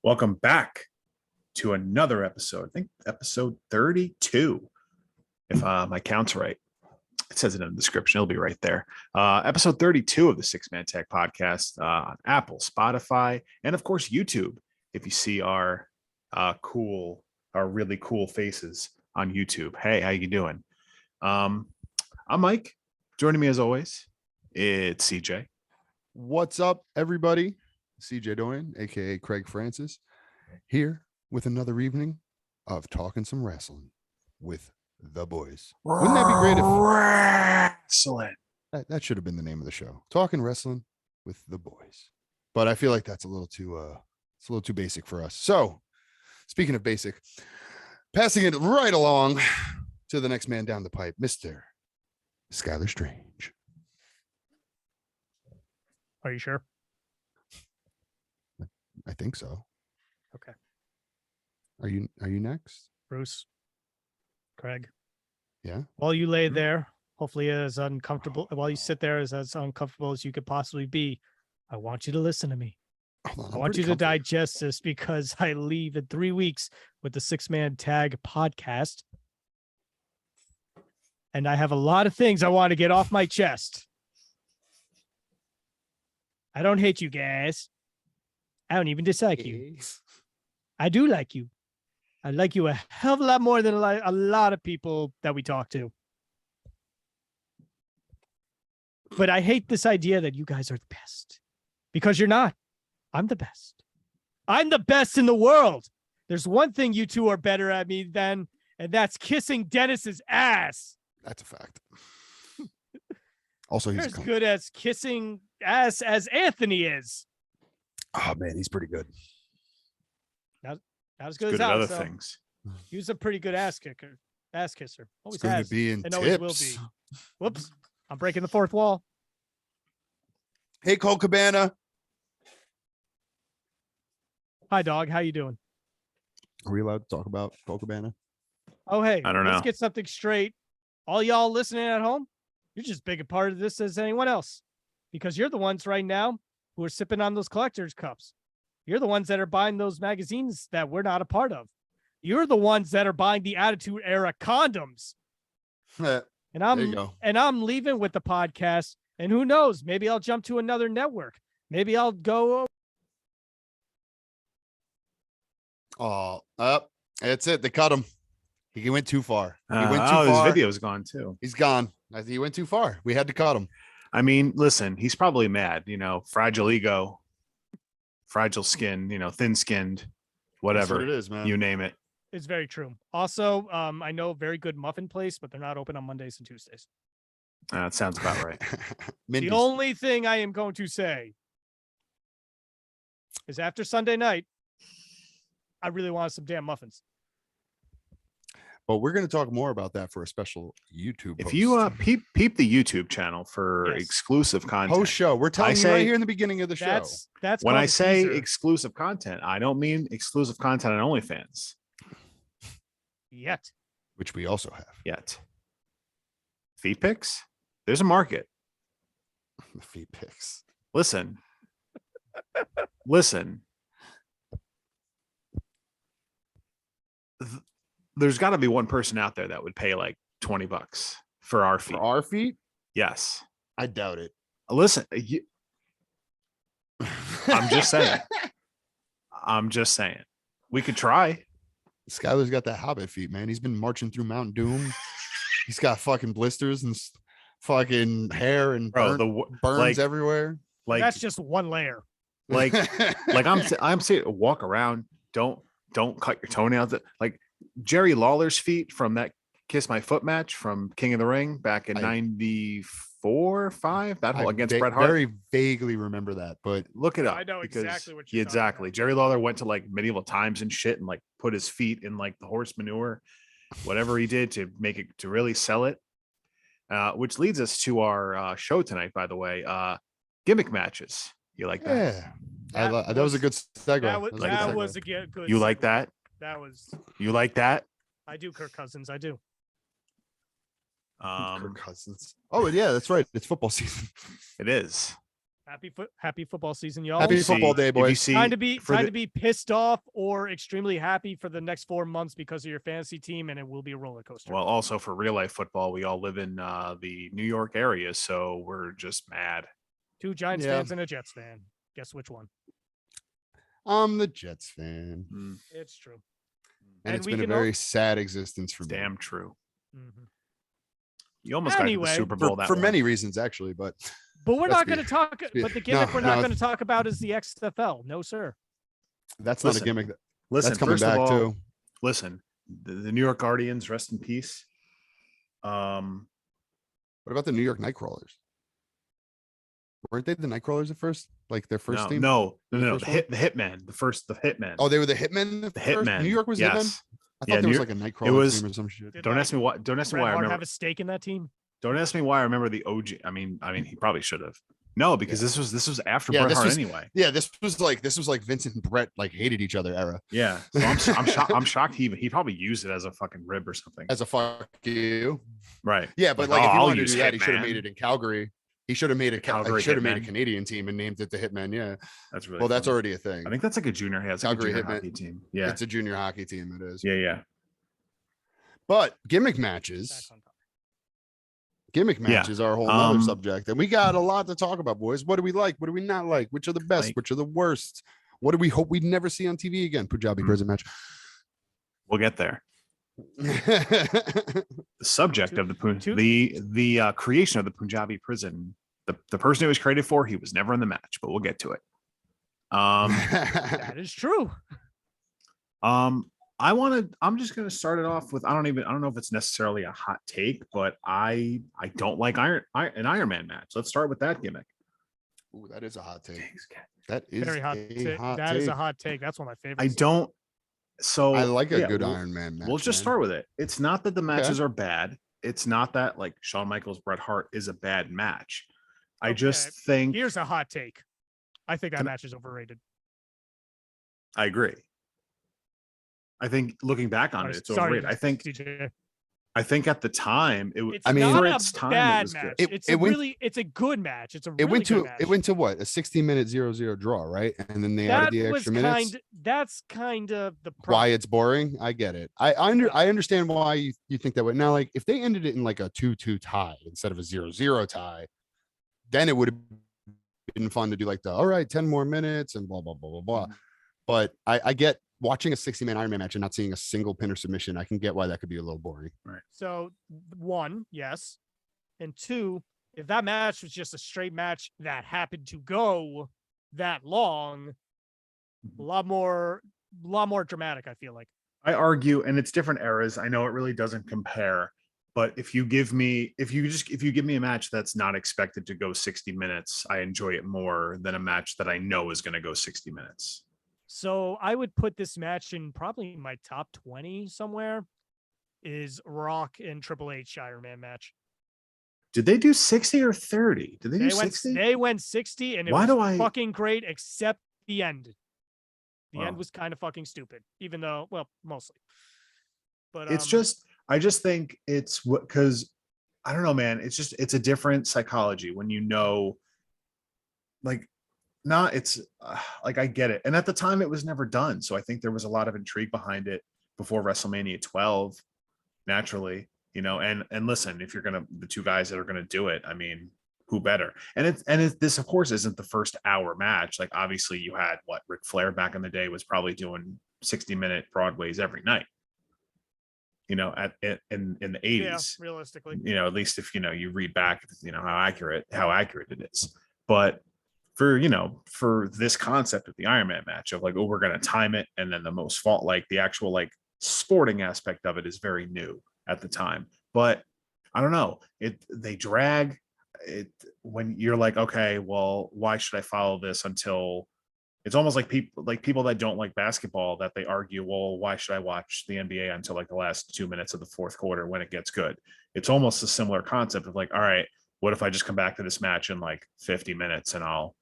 Welcome back to another episode. I think episode 32, if my count's right. It says it in the description. It'll be right there. Episode 32 of the Six Man Tech Podcast on Apple, Spotify, and of course YouTube. If you see our really cool faces on YouTube. Hey, how you doing? I'm Mike. Joining me as always, it's CJ. What's up, everybody? CJ Doyen, aka Craig Francis, here with another evening of talking some wrestling with the boys. Wouldn't that be great if wrestling? That should have been the name of the show. Talking wrestling with the boys. But I feel like that's a little too basic for us. So, speaking of basic, passing it right along to the next man down the pipe, Mr. Skylar Strange. Are you sure? I think so. Okay. Are you next? Bruce. Craig. Yeah. While you lay there, hopefully as uncomfortable, while you sit there as uncomfortable as you could possibly be, I want you to listen to me. I want you to digest this because I leave in 3 weeks with the Six Man Tag Podcast. And I have a lot of things I want to get off my chest. I don't hate you guys. I don't even dislike you. I do like you. I like you a hell of a lot more than a lot of people that we talk to. But I hate this idea that you guys are the best. Because you're not. I'm the best. I'm the best in the world. There's one thing you two are better at me than, and that's kissing Dennis's ass. That's a fact. Also, he's as good as kissing ass as Anthony is. Oh man, he's pretty good. Not as good as at other so. Things. He was a pretty good ass kisser. Always going has, to be in and tips. Always will be. Whoops! I'm breaking the fourth wall. Hey, Cole Cabana. Hi, dog. How you doing? Are we allowed to talk about Cole Cabana? Oh, hey, I don't know. Let's get something straight. All y'all listening at home, you're just as big a part of this as anyone else, because you're the ones right now who are sipping on those collector's cups. You're the ones that are buying those magazines that we're not a part of. You're the ones that are buying the Attitude Era condoms. And I'm leaving with the podcast. And who knows? Maybe I'll jump to another network. Maybe I'll go. Oh, that's it. They cut him. He went too far. He went too far. His video's gone too. He's gone. I think he went too far. We had to cut him. I mean, listen, he's probably mad, fragile ego, fragile skin, thin-skinned, whatever. That's what it is, man. You name it. It's very true. Also, I know a very good muffin place, but they're not open on Mondays and Tuesdays. That sounds about right. The only thing I am going to say is after Sunday night, I really want some damn muffins. But we're going to talk more about that for a special YouTube post. If you peep the YouTube channel for exclusive content. Post show. We're telling you right here in the beginning of the show. That's when I say exclusive content, I don't mean exclusive content on OnlyFans. Yet. Which we also have. Yet. Feet pics? There's a market. Feet pics. Listen. There's got to be one person out there that would pay like $20 for our feet. For our feet? Yes. I doubt it. Listen, I'm just saying. We could try. Skylar's got that Hobbit feet, man. He's been marching through Mount Doom. He's got fucking blisters and fucking hair and burns everywhere. Like that's just one layer. Like I'm saying, walk around. Don't cut your toenails. Like Jerry Lawler's feet from that Kiss My Foot match from King of the Ring back in 94-5. That whole against Bret Hart. Very vaguely remember that, but look it up. I know exactly what you're exactly. Jerry Lawler went to like medieval times and shit and like put his feet in like the horse manure, whatever he did to make it to really sell it. Which leads us to our show tonight, by the way. Gimmick matches. You like that? Yeah. That was a good segue. That was a good. You like that? That was. You like that? I do, Kirk Cousins. I do. Kirk Cousins. Oh yeah, that's right. It's football season. It is. Happy football season, y'all. Happy If you football see- day, if you boys. see Time to be pissed off or extremely happy for the next 4 months because of your fantasy team, and it will be a roller coaster. Well, also for real life football, we all live in the New York area, so we're just mad. 2 Giants Yeah. fans and a Jets fan. Guess which one? I'm the Jets fan, Mm, It's true. and And it's we been a can al- very sad existence for me. damn true. Mhm. You almost got to Anyway, the Super Bowl that For one. many reasons, actually, but But we're Let's not be- going to talk. be- But the gimmick no, we're not no. going to talk about is the XFL. No, sir. that's not a Listen, gimmick. Listen, That's coming first back of all, too. listen, the New York Guardians, rest in peace. What about the New York Nightcrawlers? Weren't they the Nightcrawlers at first? Like their first no, team? no, no, The no, first the one? Hitman, the Hitman. Oh, they were the Hitmen. the first? Hitman. New York was yes. Hitmen. I thought Yeah, there New was York- like a Nightcrawler was- team or some shit. Did, Don't like, ask me why. Don't ask me Bret why I Hart remember. have a stake in that team. Don't ask me why I remember the OG. I mean, he probably should have. No, because this was after Yeah, Bret this Hart was- anyway. Yeah, this was like Vincent and Brett like hated each other era. Yeah, so I'm shocked. I'm shocked he probably used it as a fucking rib or something. As a fuck you. Right. Yeah, but Like, like if he I'll wanted to use do that, he should have Hitman. made it in Calgary. He should have made a Calgary he should have made a Hitmen. Canadian team and named it the Hitmen. Yeah. That's really Well, that's funny. already a thing. I think that's like a junior. Yeah, it's like a Calgary junior Hitmen. hockey team. Yeah. It's a junior hockey team. It is. Yeah. But gimmick Back matches. on top. Gimmick Yeah. matches are a whole other Um, subject, and we got a lot to talk about, boys. What do we like? What do we not like? Which are the best? Like- Which are the worst? What do we hope we'd never see on TV again? Punjabi Hmm. prison match. We'll get there. The subject of two- the creation of the Punjabi prison, the person it was created for, he was never in the match, but we'll get to it. That is true. I'm just gonna start it off with I don't know if it's necessarily a hot take, but I don't like an Iron Man match. Let's start with that gimmick. Ooh, that is a hot take. Thanks, Ken. That is Very hot. a hot That take. is a hot take. That's one of my I favorites. don't so I like a yeah, good we'll- Iron Man match. We'll just man. start with it. It's not that the matches are bad. It's not that like Shawn Michaels, Bret Hart is a bad match. I just Okay. think Here's a hot take. I think that Can- match is overrated. I agree. I think looking back on it, it's Sorry, overrated. DJ. I think at the time it was. It's I mean- not for a its time, bad it was match. good. It's It a went- really, it's a good match. It's a It really went good to match. it went to what, a 60-minute 0-0 draw, right? And then they added the extra minutes. That's kind of the Why problem. it's boring. I get it. I understand why you think that way. Now, like if they ended it in like a 2-2 tie instead of a 0-0 tie, then it would have been fun to do like the all right, 10 more minutes and blah blah blah blah blah. But I get watching a 60-man Iron Man match and not seeing a single pin or submission. I can get why that could be a little boring. So one, yes, and two, if that match was just a straight match that happened to go that long, a lot more dramatic. I feel like. I argue, and it's different eras. I know it really doesn't compare, but if you give me a match that's not expected to go 60 minutes, I enjoy it more than a match that I know is going to go 60 minutes. So I would put this match in probably my top 20 somewhere. Is Rock and Triple H Iron Man match? Did they do 60 or 30? Did they do 60? They went 60, and it Why was do I- fucking great, except the end. The end Wow. was kind of fucking stupid, even though, well, mostly. But It's just, I just think it's what, because I don't know, man. It's a different psychology when you know, like, not, it's like, I get it. And at the time, it was never done. So I think there was a lot of intrigue behind it before WrestleMania 12, naturally, and listen, if you're the two guys that are going to do it, I mean, who better? And this, of course, isn't the first hour match. Like, obviously, you had Ric Flair back in the day was probably doing 60-minute Broadways every night. In the 80s. yeah, realistically. At least if you read back, how accurate it is. But for this concept of the Iron Man match of like, oh, we're gonna time it, and then the most fault, like the actual like sporting aspect of it is very new at the time. But I don't know, they drag it when you're like, okay, well, why should I follow this until it's almost like people that don't like basketball, that they argue, well, why should I watch the NBA until like the last 2 minutes of the fourth quarter when it gets good? It's almost a similar concept of like, all right, what if I just come back to this match in like 50 minutes and I'll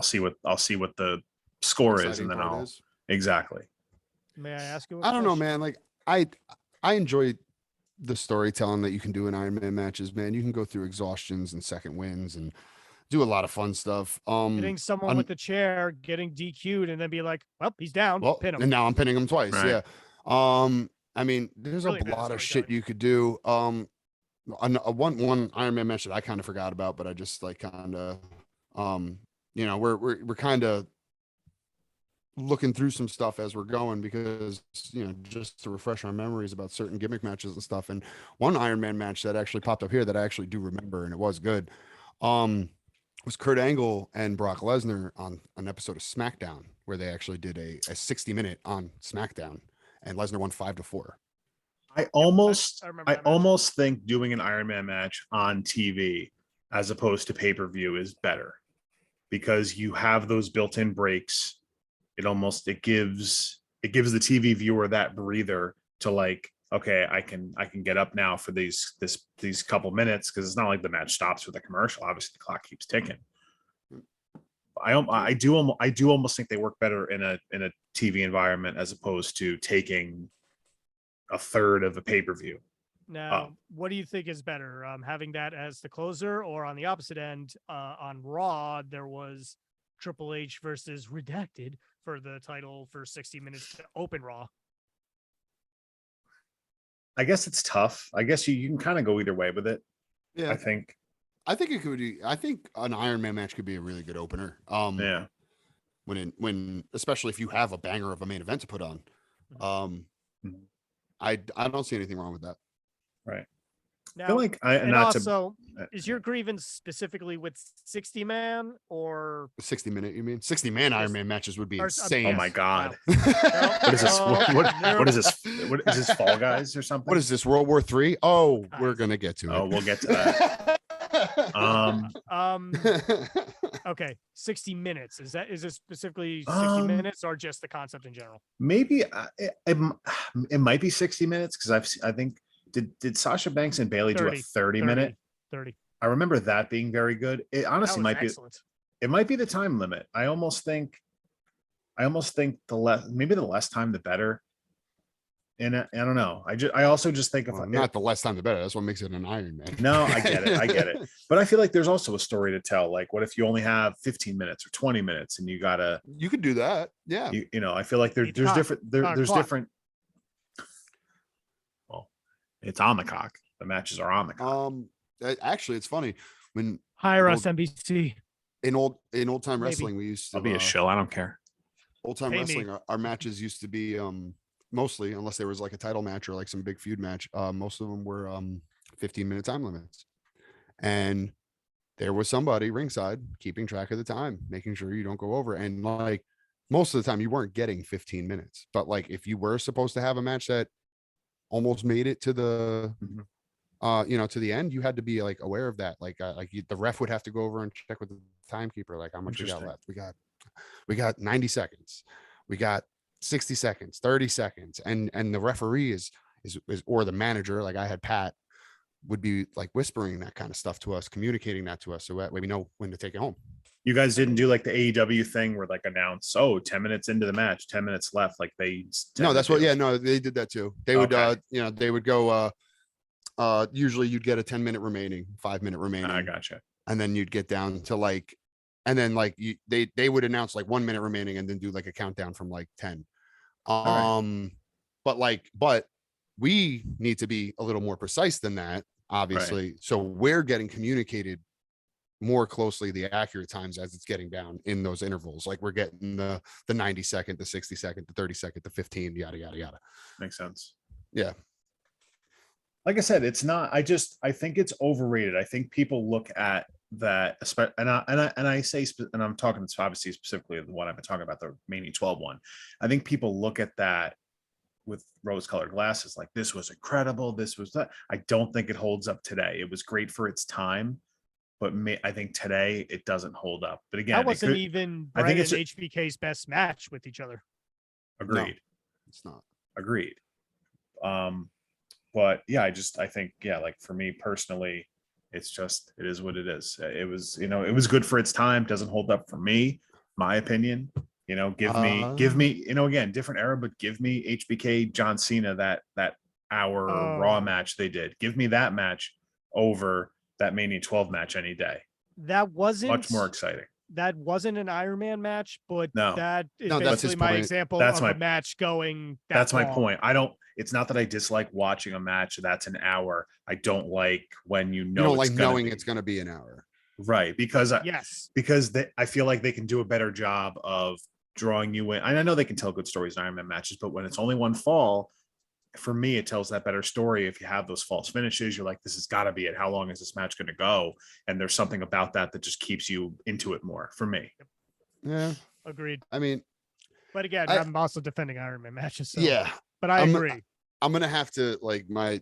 see what the score is, and then exactly. May I ask you? I don't know, man. Like I enjoy the storytelling that you can do in Iron Man matches, man. You can go through exhaustions and second wins and do a lot of fun stuff. Hitting someone with the chair, getting DQ'd, and then be like, well, he's down. Well, Pin him. and now I'm pinning him twice. Right. Yeah. I mean, there's Really a bad lot of shit storytelling. you could do. One Iron Man match that I kind of forgot about, but I just like kind of, we're kind of looking through some stuff as we're going because just to refresh our memories about certain gimmick matches and stuff. And one Iron Man match that actually popped up here that I actually do remember, and it was good. Was Kurt Angle and Brock Lesnar on an episode of SmackDown where they actually did a 60-minute on SmackDown, and Lesnar won 5-4. I almost remember I that match. almost think doing an Iron Man match on TV as opposed to pay-per-view is better because you have those built-in breaks. It gives the TV viewer that breather to like, okay, I can get up now for these couple minutes because it's not like the match stops with a commercial. Obviously, the clock keeps ticking. I do almost think they work better in a TV environment as opposed to taking a third of a pay-per-view. Now, what do you think is better? Having that as the closer, or on the opposite end, on Raw, there was Triple H versus Redacted for the title for 60 minutes to open Raw. I guess it's tough. I guess you can kind of go either way with it. Yeah, I think it could be. I think an Iron Man match could be a really good opener. Yeah. When especially if you have a banger of a main event to put on. Mhm. I don't see anything wrong with that. Right. I Now, feel like and not also, to is your grievance specifically with 60 man or 60-minute, you mean? 60-man Iron Yes. Man matches would be Or- insane. oh my god. Wow. What is this? Oh, What is this? What is this? Fall Guys or something? What is this, World War III? Oh, we're Guys. gonna get to it. Oh, we'll get to that. Okay, 60 minutes. Is this specifically 60 minutes or just the concept in general? Maybe it might be 60 minutes because I think did Sasha Banks and Bailey do a 30 minute? 30. I remember that being very good. It That honestly was might be. excellent. It might be the time limit. I almost think the less time the better. And I don't know. I also just think Well, not the less time the better. That's what makes it an Iron Man. No, I get it. But I feel like there's also a story to tell. Like, what if you only have 15 minutes or 20 minutes and you gotta You could do that. Yeah. I feel like there's different there's clock. different. Well, it's on the cock. The matches are on the cock. Actually, it's funny when Hire Old- us, NBC. in old time Maybe. wrestling we used to I'll be a shill. I don't care. old time Pay me. wrestling our matches used to be mostly, unless there was like a title match or like some big feud match, most of them were 15-minute time limits, and there was somebody ringside keeping track of the time, making sure you don't go over. And like most of the time you weren't getting 15 minutes, but like if you were supposed to have a match that almost made it to the to the end, you had to be like aware of that. Like the ref would have to go over and check with the timekeeper, like how much we got Interesting. left. We got 90 seconds. We got 60 seconds, 30 seconds. And the referee is or the manager, like I had Pat, would be like whispering that kind of stuff to us, communicating that to us, so that way we know when to take it home. You guys didn't do like the AEW thing where like announce, 10 minutes into the match, 10 minutes left. Like they No, that's what. Yeah, no, they did that too. They would, Okay. they would go. Usually you'd get a 10-minute remaining, 5-minute remaining. I gotcha. And then you'd get down to like, and then like they would announce like 1 minute remaining and then do like a countdown from like 10. right. But we need to be a little more precise than that, obviously. So we're getting communicated more closely the accurate times as it's getting down in those intervals. Like we're getting the 90 second, the 60 second, the 30 second, the 15, yada yada yada. Makes sense. Yeah. Like I said, it's not. I think it's overrated. I think people look at that, and I say, and I'm talking obviously specifically the one I've been talking about, the Mania 12 one. I think people look at that with rose-colored glasses, like this was incredible. This was that. I don't think it holds up today. It was great for its time, but I think today it doesn't hold up. But again, That wasn't even I think Brett and it's HBK's best match with each other. agreed. No, it's not. Agreed. But yeah, I think, like for me personally, it is what it is. It was, it was good for its time. Doesn't hold up for me, my opinion. Give me, again, different era, but give me HBK John Cena, that hour Raw match they did. Give me that match over that Mania 12 match any day. That wasn't Much more exciting. That wasn't an Iron Man match, but No. that is No, that's his basically my point. example That's of my- a match going. That's my long. point. It's not that I dislike watching a match that's an hour. I don't like when You don't it's like gonna knowing be. it's going to be an hour. Right, because Yes. I feel like they can do a better job of drawing you in. And I know they can tell good stories in Iron Man matches, but when it's only one fall, for me, it tells that better story. If you have those false finishes, you're like, this has got to be it. How long is this match going to go? And there's something about that just keeps you into it more for me. Yeah. Agreed. I mean, But again, I'm also defending Iron Man matches. So, yeah. but I agree. I'm going to have to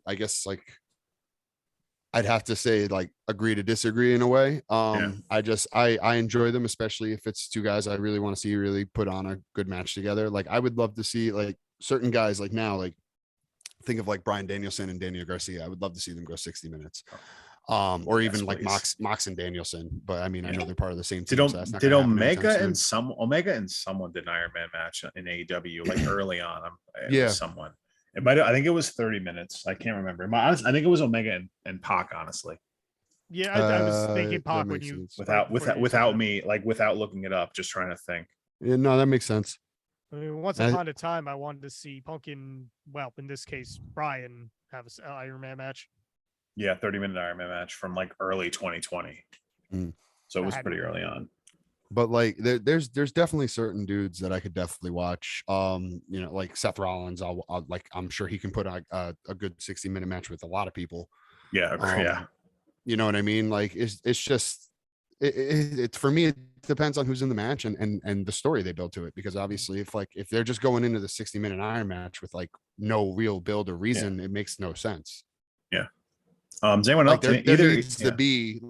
I guess I'd have to say agree to disagree in a way. I enjoy them, especially if it's two guys I really want to see really put on a good match together. I would love to see certain guys now, think of Bryan Danielson and Daniel Garcia. I would love to see them go 60 minutes. Or Yes, even please. Mox and Danielson, but I mean, I know they're part of the same Did, team. So that's not did gonna happen anytime Omega and soon. someone did an Iron Man match in AEW early on? Yeah. Someone. I think it was 30 minutes. I can't remember. I think it was Omega and Pac, honestly. Yeah, I was thinking That Pac when makes you sense. without me without looking it up, just trying to think. Yeah, no, that makes sense. I mean, once upon a time, I wanted to see Pumpkin. Well, in this case, Brian have an Iron Man match. Yeah, 30-minute Iron Man match from early 2020. So it was pretty early on. But there's definitely certain dudes that I could definitely watch. Seth Rollins. I'm sure he can put a good 60-minute match with a lot of people. Yeah, yeah. You know what I mean? It's just it's for me. It depends on who's in the match and the story they build to it. Because obviously, if they're just going into the 60-minute Iron match with no real build or reason, it makes no sense. Yeah. Does anyone else? There needs to be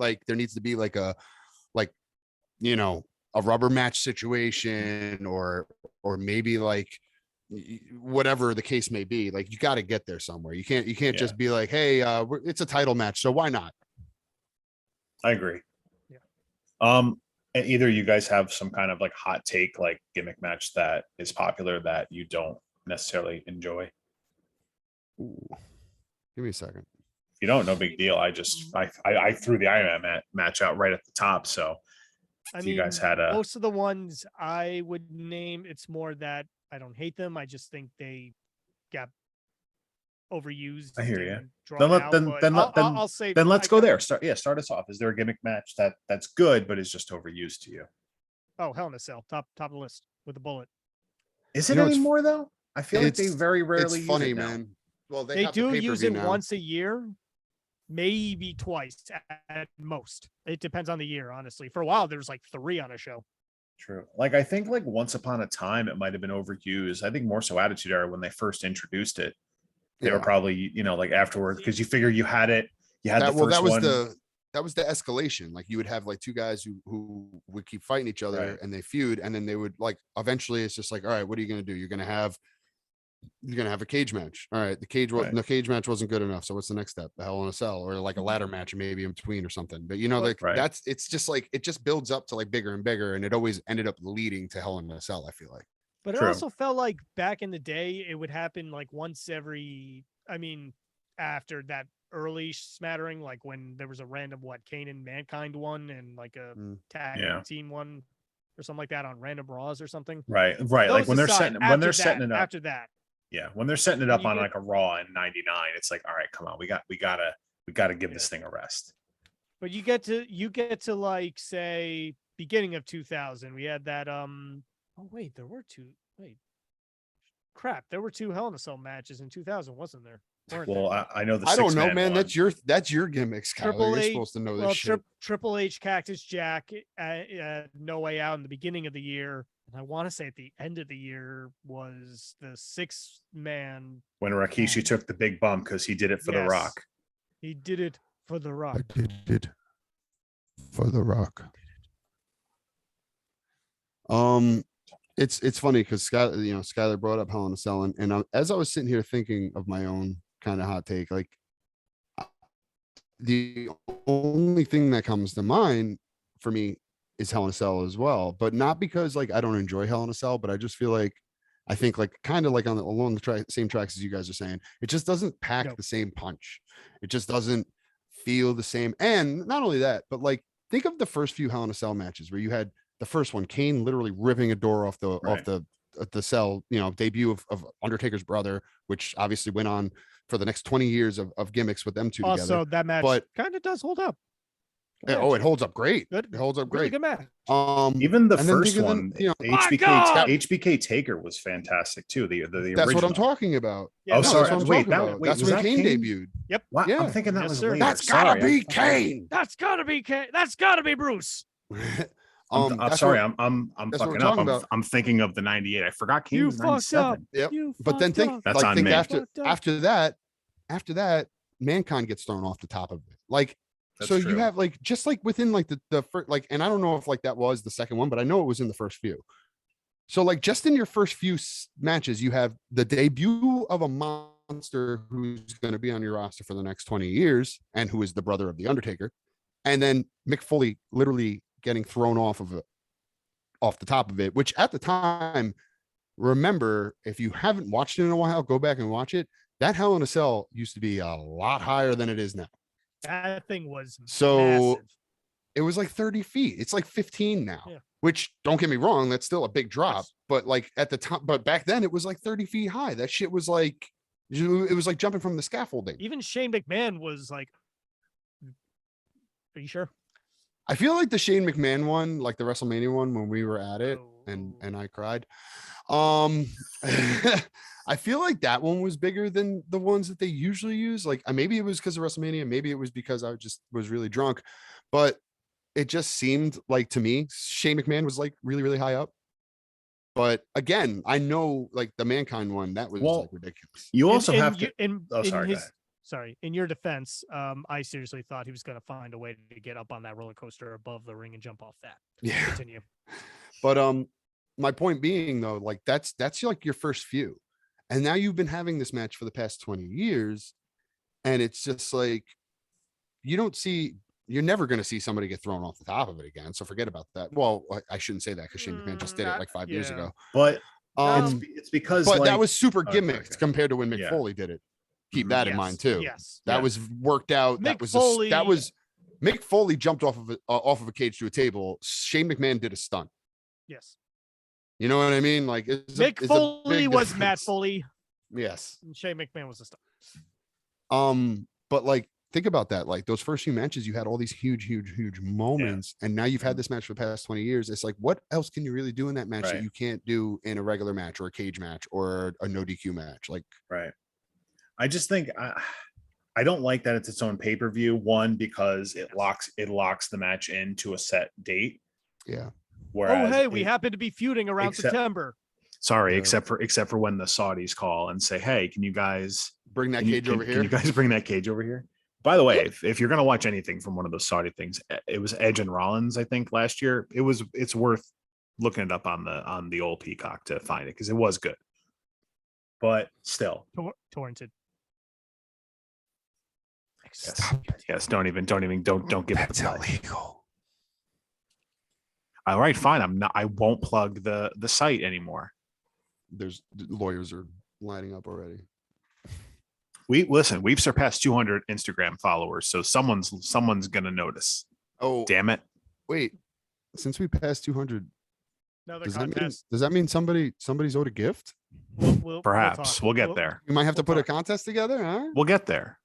a rubber match situation or maybe whatever the case may be. You got to get there somewhere. You can't just be hey, it's a title match, so why not? I agree. Yeah. And either you guys have some kind of hot take gimmick match that is popular that you don't necessarily enjoy? Ooh. Give me a second. If you don't, no big deal. I threw the Iron Man match out right at the top. So you guys had most of the ones I would name, it's more that I don't hate them. I just think they got overused. I hear you. Then let's go there. Start us off. Is there a gimmick match that's good but is just overused to you? Oh, Hell in a Cell, top of the list with a bullet. Is it anymore though? I feel like they very rarely use it now. Man. Well, they do use it once a year, maybe twice at most. It depends on the year, honestly. For a while, there was 3 on a show. True. I think once upon a time it might have been overused. I think more so Attitude Era when they first introduced it. They were probably, afterwards, because you figure you had it. You had that was the escalation. You would have two guys who would keep fighting each other and they feud, and then they would eventually it's just all right, what are you going to do? You're going to have a cage match. All right, the cage match wasn't good enough, so what's the next step? The Hell in a Cell, or a ladder match maybe in between or something. But that's it's just it just builds up to bigger and bigger, and it always ended up leading to Hell in a Cell, I feel like. But it also felt like back in the day, it would happen once every, after that early smattering, when there was a random, Kane and Mankind one and a tag team one or something like that on Random Raws or something. Right. When they're setting it up. After that. Yeah. When they're setting it up on a Raw in 99, it's all right, come on. We gotta give this thing a rest. But you get to say beginning of 2000, we had that, oh wait, there were 2. Wait, crap! There were 2 Hell in a Cell matches in 2000, wasn't there? I know the. I don't know, man. One. That's your gimmicks. Triple H, you're supposed to know this shit. Triple H, Cactus Jack, No Way Out in the beginning of the year, and I want to say at the end of the year was the 6-man when Rikishi took the big bump because he did it for The Rock. He did it for The Rock. I did it for The Rock. It's funny because Skylar brought up Hell in a Cell, and as I was sitting here thinking of my own kind of hot take, the only thing that comes to mind for me is Hell in a Cell as well, but not because I don't enjoy Hell in a Cell, but I just feel I think kind of along the same tracks as you guys are saying, it just doesn't pack the same punch. It just doesn't feel the same. And not only that, but think of the first few Hell in a Cell matches where you had the first one, Kane literally ripping a door off the cell, debut of Undertaker's brother, which obviously went on for the next 20 years of gimmicks with them two together. Also, that match But kind of does hold up. it holds up great. Good. It holds up Really great. good match. Even the and then first think of one, My God! HBK Taker was fantastic too. The that's original. what I'm talking about. Yeah, Oh, no, sorry. That's what I'm Wait, talking about. wait, That's was when that Kane Kane? debuted. What? Yeah. I'm thinking that Yes, was sir. later. That's gotta Sorry, be Kane. That's gotta be That's gotta be Bruce. I'm That's sorry. what- I'm that's what we're fucking talking up. about. I'm thinking of the '98. I forgot Kane You was fucked up. '97. Yep. You But then fucked think up. That's on think me. after that, Mankind gets thrown off the top of it. Like, That's so true. you have like just like within like the first, like, and I don't know if like that was the second one, but I know it was in the first few. So like just in your first few matches, you have the debut of a monster who's going to be on your roster for the next 20 years and who is the brother of the Undertaker, and then Mick Foley literally getting thrown off the top of it, which at the time, remember, if you haven't watched it in a while, go back and watch it. That Hell in a Cell used to be a lot higher than it is now. That thing was So massive. it was like 30 feet. It's like 15 now, Yeah. which don't get me wrong, that's still a big drop. Yes. But like at the time, but back then it was like 30 feet high. That shit was like, it was like jumping from the scaffolding. Even Shane McMahon was like, "Are you sure?" I feel like the Shane McMahon one, like the WrestleMania one, when we were at it, and I cried. I feel like that one was bigger than the ones that they usually use. Like maybe it was because of WrestleMania, maybe it was because I just was really drunk, but it just seemed like to me Shane McMahon was like really, really high up. But again, I know like the Mankind one, that was like ridiculous. You also have to. In your defense, I seriously thought he was going to find a way to get up on that roller coaster above the ring and jump off that. Yeah. Continue. But my point being though, like that's like your first few. And now you've been having this match for the past 20 years. And it's just like you're never going to see somebody get thrown off the top of it again. So forget about that. Well, I shouldn't say that because Shane McMahon just did it like 5 years ago. But it's because but like, that was super gimmicked okay. compared to when Mick Yeah. Foley did it. Keep that in Yes. mind too. Yes. That was worked out. Mick That Foley- was Mick Foley jumped off of a cage to a table. Shane McMahon did a stunt. Yes. You know what I mean? Like Mick Foley was Matt difference. Foley. Yes. And Shane McMahon was the star. But like think about that. Like those first few matches, you had all these huge moments, and now you've had this match for the past 20 years. It's like, what else can you really do in that match that you can't do in a regular match or a cage match or a no DQ match? Like, right. I just think I don't like that it's its own pay-per-view. One, because it locks the match into a set date. Yeah. Whereas hey, we happen to be feuding around September. Sorry, Yeah. except for when the Saudis call and say, "Hey, can you guys bring that cage over here? Can you guys bring that cage over here?" By the way, if you're gonna watch anything from one of those Saudi things, it was Edge and Rollins, I think, last year. It's worth looking it up on the old Peacock to find it because it was good. But still, Torrented. Yes, don't give That's it the plug. illegal. All right, fine. I won't plug the site anymore. There's lawyers are lining up already. We've surpassed 200 Instagram followers, so someone's gonna notice. Oh, Damn it. wait. Since we passed 200, Another does contest. that mean somebody's owed a gift? Perhaps we'll get there. We might have to We'll put a talk. contest together, huh? We'll get there.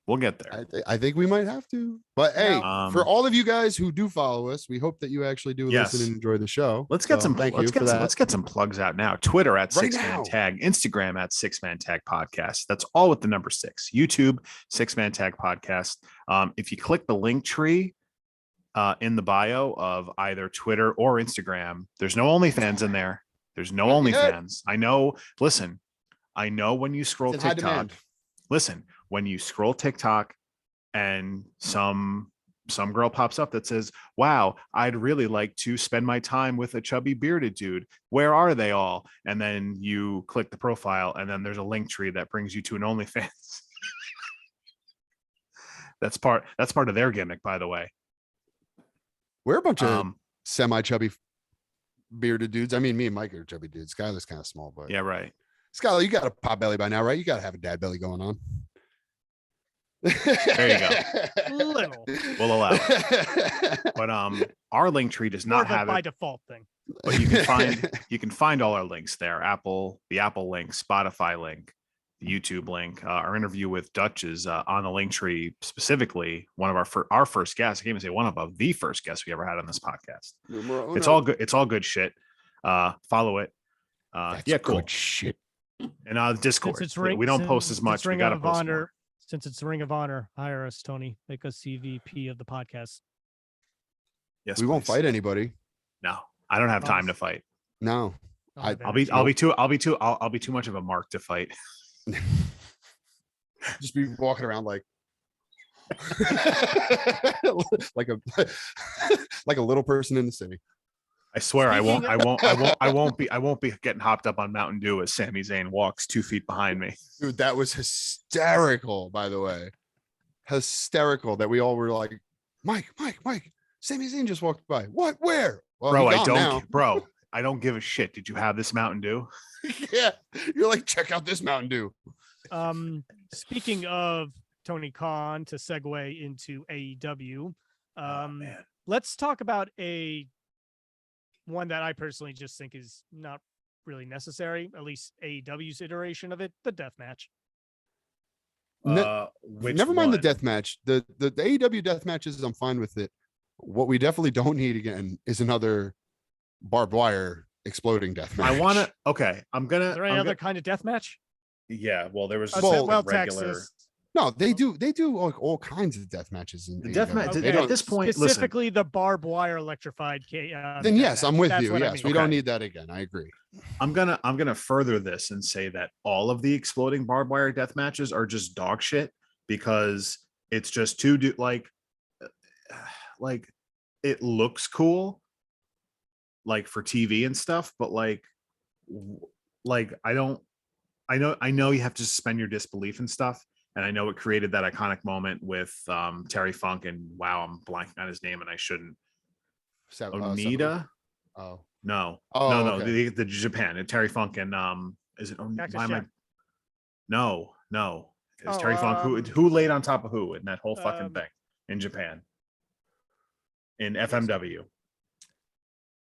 We'll get there. I think we might have to. But hey, Now- for all of you guys who do follow us, we hope that you actually do Yes. listen and enjoy the show. Let's get So some. Thank Let's you for that. let's get some plugs out now. Twitter at Right 6 Man now. Tag, Instagram at 6 Man Tag Podcast. That's all with the number 6. YouTube 6 Man Tag Podcast. If you click the link tree in the bio of either Twitter or Instagram, there's no OnlyFans in there. There's no Not yet. OnlyFans. I know. Listen, I know when you scroll It's in high TikTok. demand. Listen, when you scroll TikTok and some girl pops up that says, "Wow, I'd really like to spend my time with a chubby bearded dude. Where are they all?" And then you click the profile, and then there's a link tree that brings you to an OnlyFans. That's part of their gimmick, by the way. We're a bunch of Um, semi-chubby bearded dudes. I mean, me and Mike are chubby dudes. Skylar's kind of small, but yeah, right. Skylar, you got a pot belly by now, right? You got to have a dad belly going on. There you go. Little. We'll allow it. But our link tree does More not of a have by it. default thing. But you can find all our links there. The Apple link, Spotify link, the YouTube link. Our interview with Dutch is on the link tree, specifically one of our first guests. I can't even say one of the first guests we ever had on this podcast. It's all good. It's all good shit. Follow it. That's Cool. good shit. And Discord. Since it's We don't post as much. We got to post more. Since it's Ring of Honor, hire us, Tony. Make us CVP of the podcast. Yes, We won't please. fight anybody. No, I don't have time to fight. No. I'll be too much of a mark to fight. Just be walking around like like a little person in the city. I swear I won't Speaking I won't be getting hopped up on Mountain Dew as Sami Zayn walks 2 feet behind me. Dude, that was hysterical, by the way. Hysterical that we all were like, Mike, Sami Zayn just walked by. What? Where? Well, Bro, I don't give a shit. Did you have this Mountain Dew? Yeah. You're like, check out this Mountain Dew. Speaking of Tony Khan, to segue into AEW, let's talk about one that I personally just think is not really necessary, at least AEW's iteration of it, the death match. Never mind the death match. The AEW death matches, I'm fine with it. What we definitely don't need again is another barbed wire exploding death match. Is there any other kind of death match? Yeah, well, there was just well, regular. Texas. No, they do like all kinds of death matches in The death AEW. match Okay. at this point. Specifically, the barbed wire electrified. Then yes, I'm with you. Yes, we don't need that again. I agree. I'm gonna further this and say that all of the exploding barbed wire death matches are just dog shit because it's just like it looks cool, like for TV and stuff, but like I know you have to suspend your disbelief and stuff. And I know it created that iconic moment with Terry Funk and wow, I'm blanking on his name and I shouldn't. Onita? Oh. No. Oh, okay. The Japan and Terry Funk and is it No. It's Terry Funk who laid on top of who in that whole fucking thing in Japan. In FMW.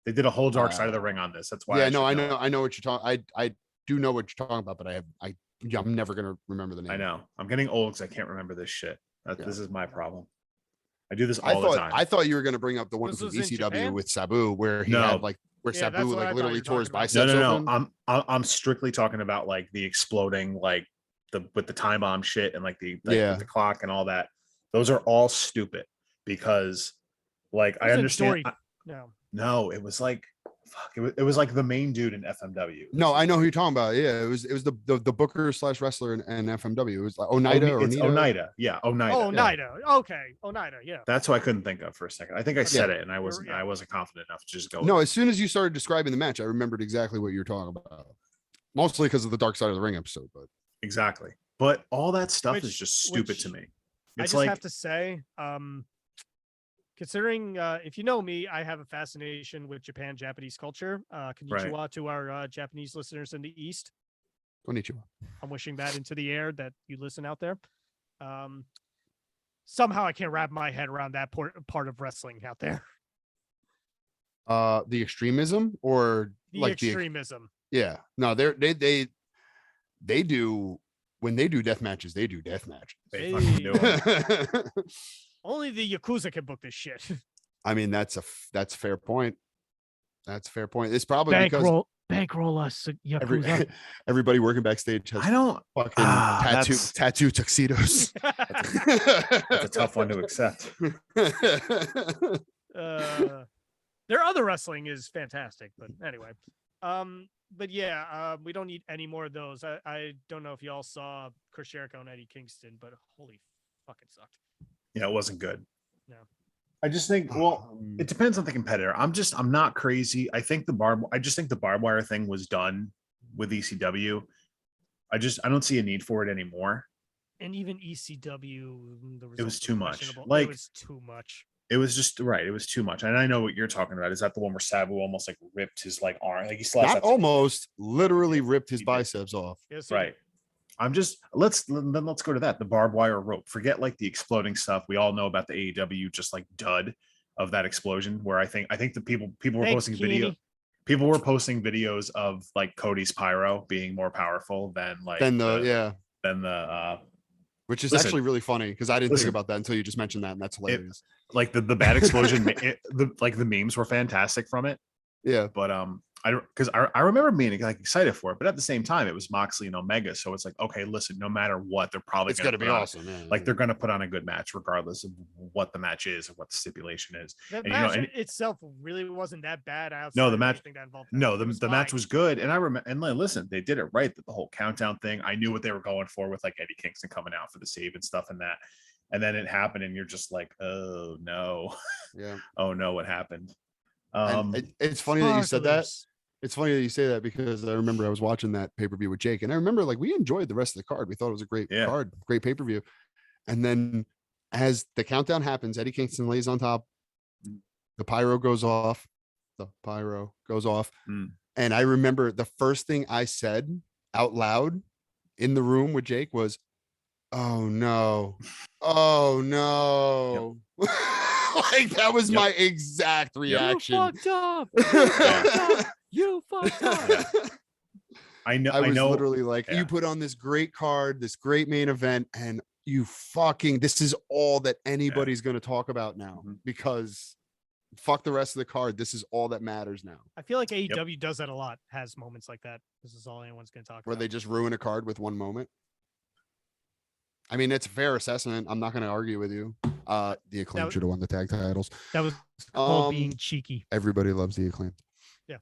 They did a whole Dark Side of the Ring on this. That's why. Yeah, I know what you're talking. I do know what you're talking about, but I'm never gonna remember the name. I know. I'm getting old because I can't remember this shit. This is my problem. I do this all the time. I thought you were gonna bring up the one from ECW with Sabu, where he had Sabu like literally tore his biceps. No. I'm strictly talking about like the exploding, like with the time bomb shit and like with the clock and all that. Those are all stupid because, like, I understand. No, it was like. Fuck, it was like the main dude in FMW. No, I know who you're talking about. Yeah, it was the booker / wrestler in FMW. It was like Oneida. Yeah, Oneida. Oneida. Okay, Oneida. Yeah. That's who I couldn't think of for a second. I think I said it, and I wasn't confident enough to just go. No, as soon as you started describing the match, I remembered exactly what you were talking about. Mostly because of the Dark Side of the Ring episode, but exactly. But all that stuff is just stupid to me. It's I just have to say, considering if you know me, I have a fascination with Japanese culture. Konnichiwa to our Japanese listeners in the East. Konnichiwa. I'm wishing that into the air that you listen out there. Somehow I can't wrap my head around that part of wrestling out there. The extremism or the extremism. Yeah. No, they do when they do death matches, they do death matches. They fucking do it. Only the Yakuza can book this shit. I mean, that's a fair point. That's a fair point. It's probably bankroll us, Yakuza. Everybody working backstage has fucking tattoo tuxedos. That's a tough one to accept. Their other wrestling is fantastic, but anyway. But yeah, we don't need any more of those. I don't know if y'all saw Chris Jericho and Eddie Kingston, but holy fuck, it sucked. Yeah, it wasn't good. No. I just think, it depends on the competitor. I'm not crazy. I think the barbed wire thing was done with ECW. I don't see a need for it anymore. And even ECW, it was too much. Like, it was too much. It was just right. It was too much. And I know what you're talking about. Is that the one where Sabu almost like ripped his like arm? Like he slashed. Not almost, literally ripped his biceps off. Yes, right. let's go to that. The barbed wire rope. Forget like the exploding stuff. We all know about the AEW just like dud of that explosion. Where I think the people were Thanks, posting Keeney. people were posting videos of like Cody's pyro being more powerful than like Then which is listen, actually really funny because I didn't listen. think about that until you just mentioned that, and that's hilarious. like the bad explosion. Like the memes were fantastic from it. Yeah, But I remember being like excited for it, but at the same time, it was Moxley and Omega, so it's like, okay, listen, no matter what, they're probably it's gonna be awesome. They're gonna put on a good match, regardless of what the match is or what the stipulation is. The And match itself really wasn't that bad. No, the match. That involved No, the match was good, and I remember. And listen, they did it right. The whole countdown thing. I knew what they were going for with like Eddie Kingston coming out for the save and stuff, and that. And then it happened, and you're just like, oh no, Yeah. Oh no, what happened? It's funny that you said that. It's funny that you say that because I remember I was watching that pay-per-view with Jake, and I remember like we enjoyed the rest of the card. We thought it was a great card, great pay-per-view. And then as the countdown happens, Eddie Kingston lays on top, the pyro goes off, and I remember the first thing I said out loud in the room with Jake was, "Oh no, oh no." Yep. Like that was my exact reaction. You fucked up. You fucked up. You fucked up. Yeah. I know. Literally like, you put on this great card, this great main event, and this is all that anybody's going to talk about now because fuck the rest of the card. This is all that matters now. I feel like AEW does that a lot, has moments like that. This is all anyone's going to talk about. Where they just ruin a card with one moment. I mean, it's a fair assessment. I'm not going to argue with you. The Acclaim should have won the tag titles. That was called being cheeky. Everybody loves the Acclaim. Yeah.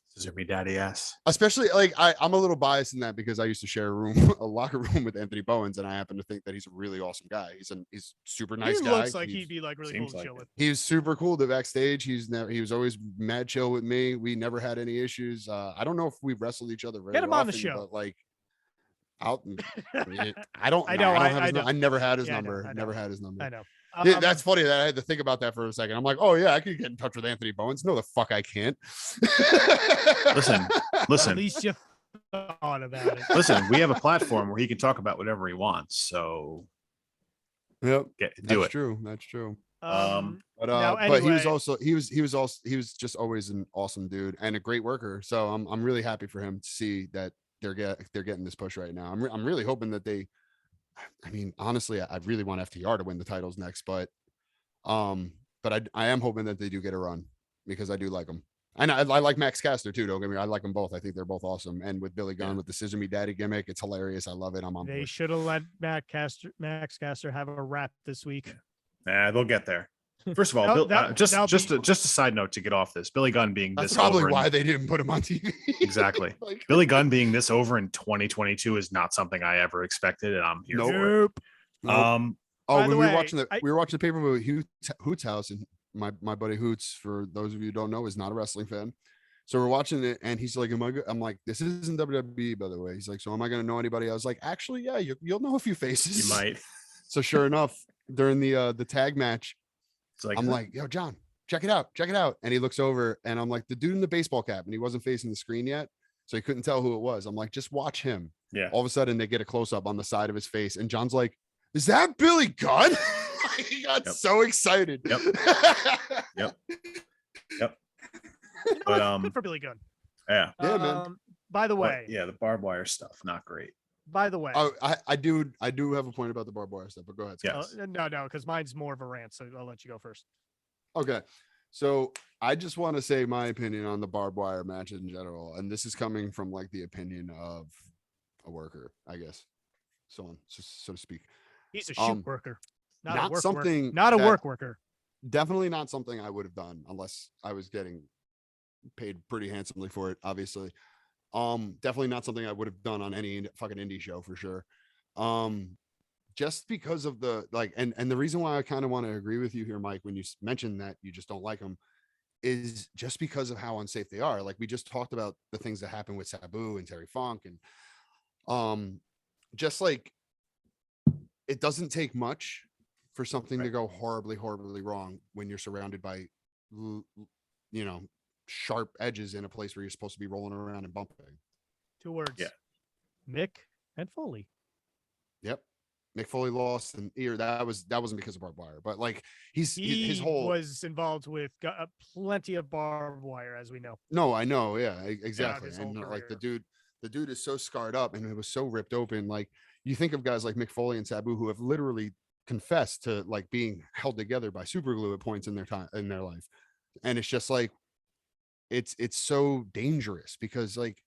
Scissor me daddy ass. Especially like I'm a little biased in that because I used to share a locker room with Anthony Bowens, and I happen to think that he's a really awesome guy. He's super nice guy. He looks like he'd be like really cool to chill with. He's super cool to backstage. He was always mad chill with me. We never had any issues. I don't know if we've wrestled each other very Get him often, on the show. But like I never had his number. Never had his number. I know. That's funny that I had to think about that for a second. I'm like, oh yeah, I could get in touch with Anthony Bowens. No, the fuck I can't. Listen. At least you thought about it. Listen, we have a platform where he can talk about whatever he wants. So, yep, do it. True. That's true. But he was just always an awesome dude and a great worker. So I'm really happy for him to see that they're getting this push right now. I'm really hoping that I mean, honestly, I really want FTR to win the titles next, but I am hoping that they do get a run because I do like them. And I like Max Caster too. Don't get me wrong. I like them both. I think they're both awesome. And with Billy Gunn with the Scissor Me Daddy gimmick, it's hilarious. I love it. I'm on board. They should have let Max Caster have a rap this week. Nah, they'll get there. First of all, just a side note to get off this. Billy Gunn being that's this probably over why they didn't put him on TV. Exactly. Like, Billy Gunn being this over in 2022 is not something I ever expected, and I'm here for it. We were watching the paper-per-view at Hoots house, and my buddy Hoots, for those of you who don't know, is not a wrestling fan. So we're watching it, and he's like, I'm like, this isn't WWE, by the way. He's like, so am I going to know anybody? I was like, actually, yeah, you'll know a few faces. You might. So sure enough, during the tag match, like, I'm like, yo, John, check it out. And he looks over, and I'm like, the dude in the baseball cap, and he wasn't facing the screen yet, so he couldn't tell who it was. I'm like, just watch him. Yeah. All of a sudden, they get a close up on the side of his face, and John's like, is that Billy Gunn? He got so excited. Yep. But good for Billy Gunn. Yeah, man. By the way, the barbed wire stuff, not great. By the way, I do have a point about the barbed wire stuff, but go ahead. Yes. No, because mine's more of a rant, so I'll let you go first. Okay, so I just want to say my opinion on the barbed wire match in general, and this is coming from like the opinion of a worker, I guess, so to speak. He's a shoot worker, not a work something worker. Not a work worker. Definitely not something I would have done unless I was getting paid pretty handsomely for it, obviously. Definitely not something I would have done on any fucking indie show for sure. Just because of the like, and the reason why I kind of want to agree with you here, Mike, when you mentioned that you just don't like them, is just because of how unsafe they are. Like we just talked about the things that happened with Sabu and Terry Funk, and just like it doesn't take much for something to go horribly, horribly wrong when you're surrounded by, sharp edges in a place where you're supposed to be rolling around and bumping. 2 words. Yeah. Mick and Foley. Yep. Mick Foley lost, and that wasn't because of barbed wire, but like his He whole was involved with plenty of barbed wire, as we know. No, I know, yeah, exactly. his whole And like the career. dude is so scarred up, and it was so ripped open. Like you think of guys like Mick Foley and Sabu who have literally confessed to like being held together by super glue at points in their life, and it's just like it's so dangerous because like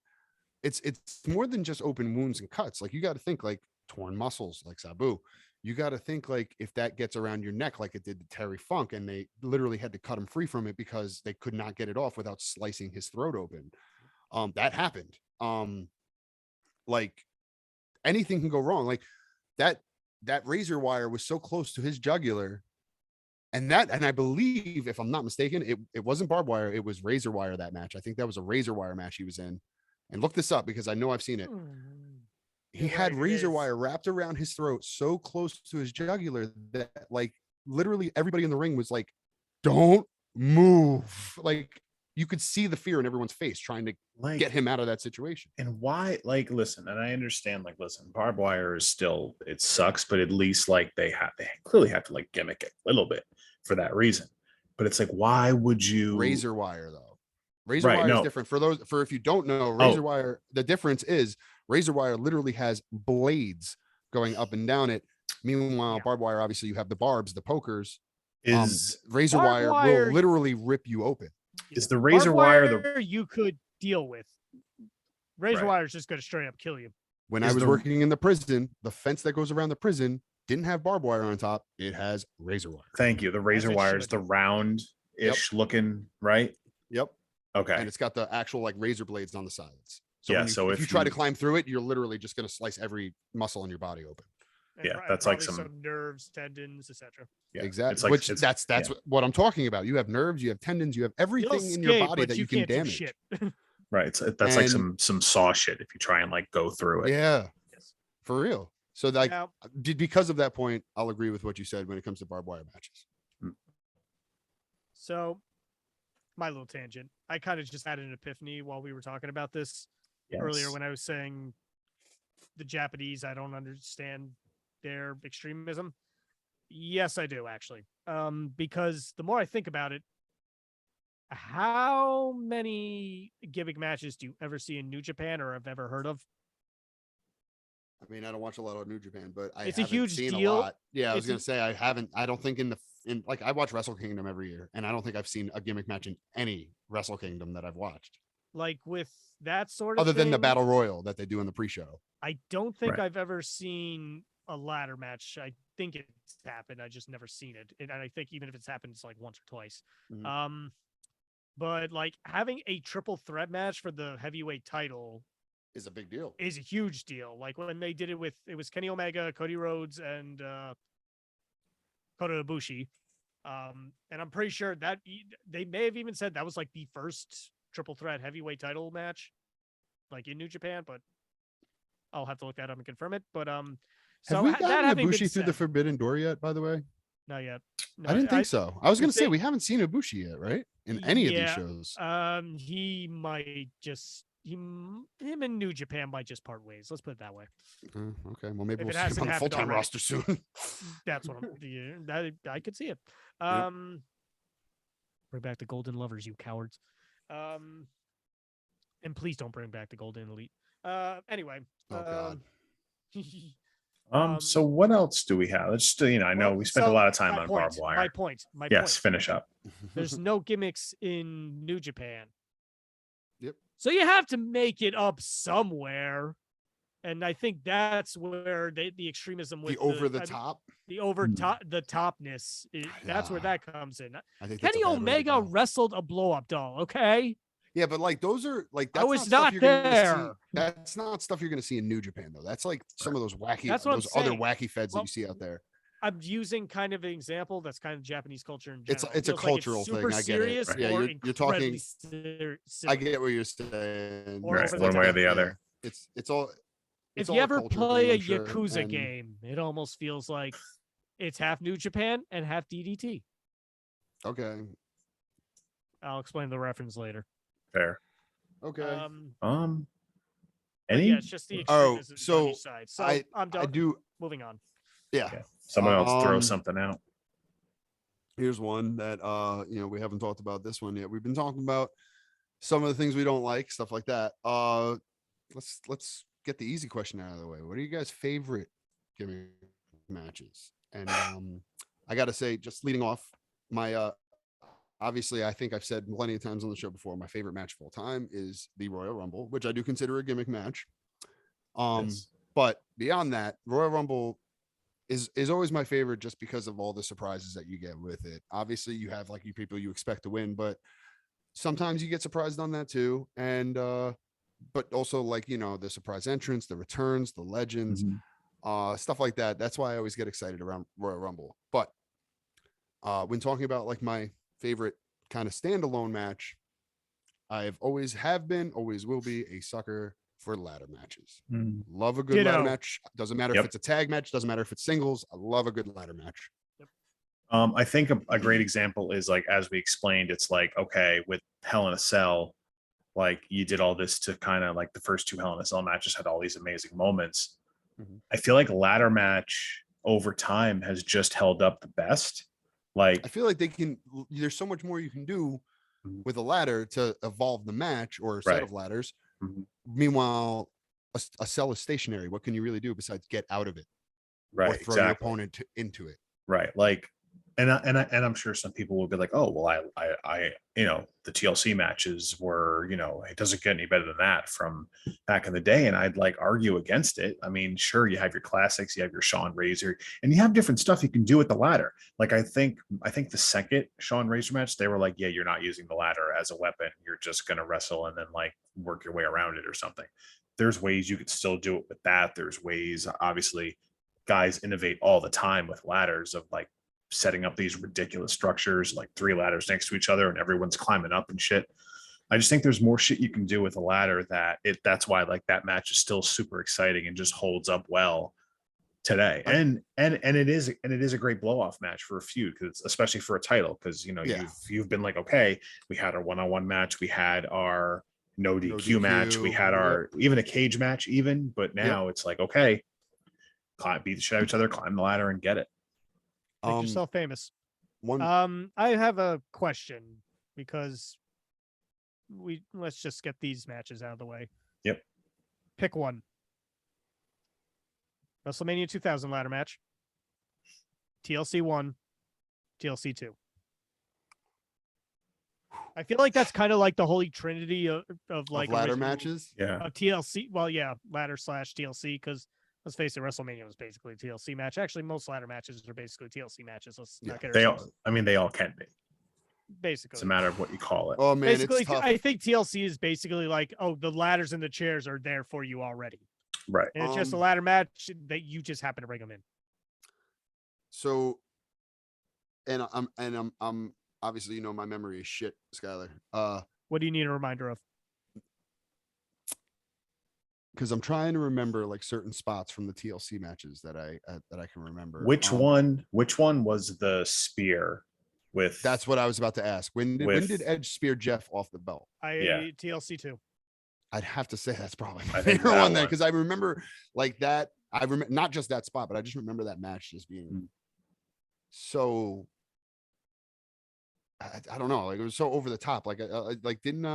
it's more than just open wounds and cuts. Like you got to think like torn muscles, like Sabu. You got to think like if that gets around your neck, like it did to Terry Funk, and they literally had to cut him free from it because they could not get it off without slicing his throat open. That happened. Like anything can go wrong. Like that razor wire was so close to his jugular. And I believe, if I'm not mistaken, it wasn't barbed wire, it was razor wire that match. I think that was a razor wire match he was in. And look this up because I know I've seen it. He had razor wire wrapped around his throat so close to his jugular that like literally everybody in the ring was like, don't move. Like you could see the fear in everyone's face trying to Like, get him out of that situation. and why, like, listen, and I understand, like, listen, barbed wire is still, it sucks, but at least like they clearly have to like gimmick it a little bit for that reason. But it's like, why would you Razor wire though? Razor Right, wire is no. different for if you don't know, razor wire, the difference is razor wire literally has blades going up and down it. Meanwhile, barbed wire, obviously you have the barbs, the pokers. is Razor Barbed wire wire- will literally rip you open. is the razor wire the you could deal with? Razor Right. wire is just going to straight up kill you. When Is I was the- working in the prison, the fence that goes around the prison didn't have barbed wire on top. It has razor wire. thank you, the razor it wire is should. the round-ish looking, right? Yep. Okay. And it's got the actual like razor blades on the sides. So, Yeah, when you, so if if you try to you- climb through it, you're literally just going to slice every muscle in your body open. And Yeah, pro- that's like probably some- nerves, tendons, etc. Yeah, Exactly. it's like- Which it's- that's yeah. what I'm talking about. You have nerves, you have tendons, you have everything in your body that you can can't do damage. shit. Right. That's like And- some saw shit if you try and like go through it. Yeah, Yes. for real. So like Now, because of that point, I'll agree with what you said when it comes to barbed wire matches. so my little tangent. I kind of just had an epiphany while we were talking about this earlier Yes. when I was saying the Japanese, I don't understand their extremism. Yes, I do actually. Because the more I think about it, how many gimmick matches do you ever see in New Japan or have ever heard of? I mean, I don't watch a lot of New Japan, but It's a haven't huge seen deal. a lot. Yeah, I was It's gonna say I don't think in like I watch Wrestle Kingdom every year, and I don't think I've seen a gimmick match in any Wrestle Kingdom that I've watched, Like with that sort of other than the thing, Battle Royal that they do in the pre-show. I don't think Right. I've ever seen a ladder match. I think it's happened. I just never seen it. And I think even if it's happened, it's like once or twice. Mhm. But like having a triple threat match for the heavyweight title Is a big deal. is a huge deal. Like when they did it with, it was Kenny Omega, Cody Rhodes, and Kota Ibushi. And I'm pretty sure that they may have even said that was like the first triple threat heavyweight title match, like in New Japan, but I'll have to look that up and confirm it. But so Have we that gotten having been Ibushi through the said- Forbidden Door yet? By the way, not yet. No, I didn't think so. I was gonna say they- we haven't seen Ibushi yet, right? In any of these Yeah, shows. He might just him and New Japan might just part ways. Let's put it that way. Okay, well maybe if we'll it see him hasn't on the happened full-time already. roster soon. That's what I'm. Yeah, that I could see it. Bring back the Golden Lovers, you cowards. And please don't bring back the Golden Elite. Anyway. Oh God. So what else do we have? Let's just, I know well, we spent a so lot of time my on point, barbed wire. My point. Yes, finish up. There's no gimmicks in New Japan. Yep. So you have to make it up somewhere. And I think that's where the extremism with the over the I mean, top. the over Hmm. top, the topness. That's where Yeah. that comes in. I think that's a Kenny bad way to Omega go. wrestled a blow up doll. Okay. Yeah, but like those are like I that's was not stuff not you're gonna see. there. That's not stuff you're gonna see in New Japan though. That's like some of those wacky, That's what I'm those other saying. wacky feds that Well, you see out there. I'm using kind of an example that's kind of Japanese culture in general. It's a It feels like cultural super thing. I get it. serious Right. Yeah, or you're talking. incredibly silly. I get what you're saying. Or Right, over the one way or top. the Yeah. other. It's all. It's If all you ever culture play thing, a I'm sure, Yakuza and- game, it almost feels like it's half New Japan and half DDT. Okay. I'll explain the reference later. Fair. Okay. Any? Yeah, it's just the Oh, extremisms on so each side. So I I'm done. I do. Moving on. Yeah. Yeah. Someone else throw Um, something out. Here's one that we haven't talked about this one yet. We've been talking about some of the things we don't like, stuff like that. Let's get the easy question out of the way. What are you guys' favorite gimmick matches? And I gotta say, just leading off, my obviously, I think I've said plenty of times on the show before, my favorite match of all time is the Royal Rumble, which I do consider a gimmick match. Yes. But beyond that, Royal Rumble is always my favorite just because of all the surprises that you get with it. Obviously, you have like you people you expect to win, but sometimes you get surprised on that too. And but also like the surprise entrance, the returns, the legends, Mhm. stuff like that. That's why I always get excited around Royal Rumble. But when talking about like my favorite kind of standalone match, I've always have been, always will be a sucker for ladder matches. Mm. Love a good ladder Ditto. match. Doesn't matter if Yep. it's a tag match, doesn't matter if it's singles. I love a good ladder match. I think a great example is like, as we explained, it's like, okay, with Hell in a Cell, like you did all this to kind of like the first two Hell in a Cell matches had all these amazing moments. Mhm. I feel like ladder match over time has just held up the best. Like, I feel like there's so much more you can do Mhm. with a ladder to evolve the match or a set Right. of ladders. Mhm. Meanwhile, a cell is stationary. What can you really do besides get out of it or Right, throw your exactly. opponent into it? Right. Like, and I'm sure some people will be like, oh, well, the TLC matches were, it doesn't get any better than that from back in the day. And I'd like argue against it. I mean, sure, you have your classics, you have your Sean Razor, and you have different stuff you can do with the ladder. Like, I think the second Sean Razor match, they were like, yeah, you're not using the ladder as a weapon. You're just going to wrestle and then like work your way around it or something. There's ways you could still do it with that. There's ways, obviously, guys innovate all the time with ladders of like setting up these ridiculous structures, like three ladders next to each other and everyone's climbing up and shit. I just think there's more shit you can do with a ladder that's why like that match is still super exciting and just holds up well today. And it is a great blow off match for a feud, because especially for a title, because Yeah. you've been like, okay, we had our one-on-one match, we had our no DQ match, we had our even a cage match even, but now it's like, okay, beat the shit out of each other, climb the ladder and get it. Make yourself famous. One I have a question because let's just get these matches out of the way. Yep. Pick one. WrestleMania 2000 ladder match. TLC 1, TLC 2. I feel like that's kind of like the holy trinity of like ladder original- matches. Yeah. of TLC. Well, yeah, ladder / TLC, because let's face it, WrestleMania was basically a TLC match. Actually, most ladder matches are basically TLC matches. Let's not get They ourselves. all, I mean, they all can be. Basically, It's a matter of what you call it. Oh man, basically, it's tough. I think TLC is basically like, oh, the ladders and the chairs are there for you already, Right. and it's just a ladder match that you just happen to bring them in. So, and I'm obviously my memory is shit, Skylar. What do you need a reminder of? Because I'm trying to remember like certain spots from the TLC matches that I can remember. Which one was the spear with? That's what I was about to ask. When did Edge spear Jeff off the belt? TLC 2. I'd have to say that's probably my I think favorite that one then, one. because I remember like that. I remember not just that spot, but I just remember that match just being so. I don't know, like it was so over the top. Like didn't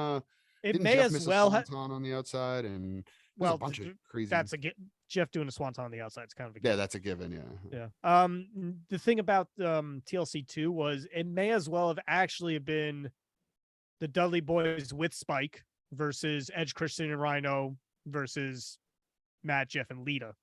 It may Jeff as miss a well swanton on the outside and a bunch of crazy. That's Jeff doing a swanton on the outside. It's kind of yeah, that's a given. Yeah. The thing about TLC 2 was it may as well have actually been the Dudley Boys with Spike versus Edge, Christian, and Rhino versus Matt, Jeff, and Lita.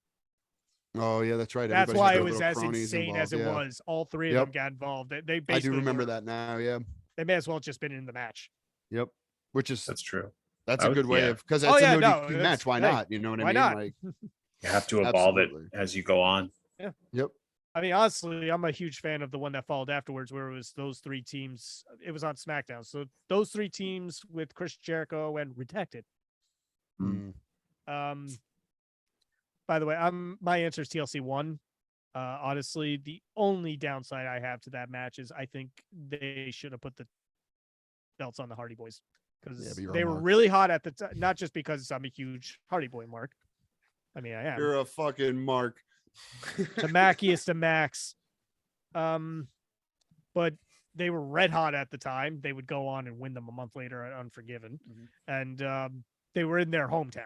Oh yeah, that's right. That's Everybody why had it their was little as cronies insane as it involved, was. All three of them got involved. They basically I do remember that now. Yeah. They may as well have just been in the match. Yep. Which is That's true. That's a good way of, because Oh, it's yeah, a no, DQ match. Why not? You know what I why mean? not? Like You have to evolve Absolutely. it as you go on. Yeah. Yep. I mean, honestly, I'm a huge fan of the one that followed afterwards, where it was those three teams. It was on SmackDown. So those three teams with Chris Jericho and Redacted. Mm. By the way, my answer is TLC 1. Honestly, the only downside I have to that match is I think they should have put the belts on the Hardy Boys, because but you're they a were mark. really hot at the time. Not just because I'm a huge Hardy Boy mark. I mean, I am. You're a fucking mark. The Mackiest of Macs. But they were red hot at the time. They would go on and win them a month later at Unforgiven, and they were in their hometown.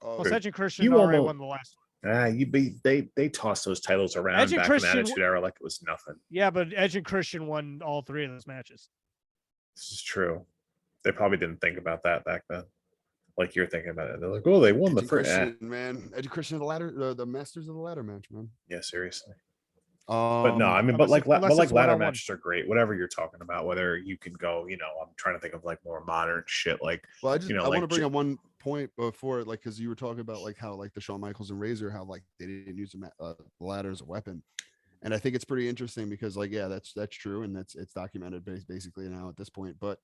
Oh, Well, Edge and Christian You already almost- won the last one. You beat they tossed those titles around Edge and back Christian- in the Attitude Era like it was nothing. Yeah, but Edge and Christian won all 3 of those matches. This is true. They probably didn't think about that back then, like you're thinking about it. They're like, oh, they won Edge the and first. Christian, man. Edge and Christian, the ladder, the masters of the ladder match, man. Yeah, seriously. But no, I mean, but unless like it's ladder one-on-one. matches are great. Whatever you're talking about, whether you can go, I'm trying to think of like more modern shit, like Well, I know, want to like bring up one point before, like, because you were talking about like how like the Shawn Michaels and Razor, how like they didn't use the ladder as a weapon, and I think it's pretty interesting because like that's true and it's documented basically now at this point. But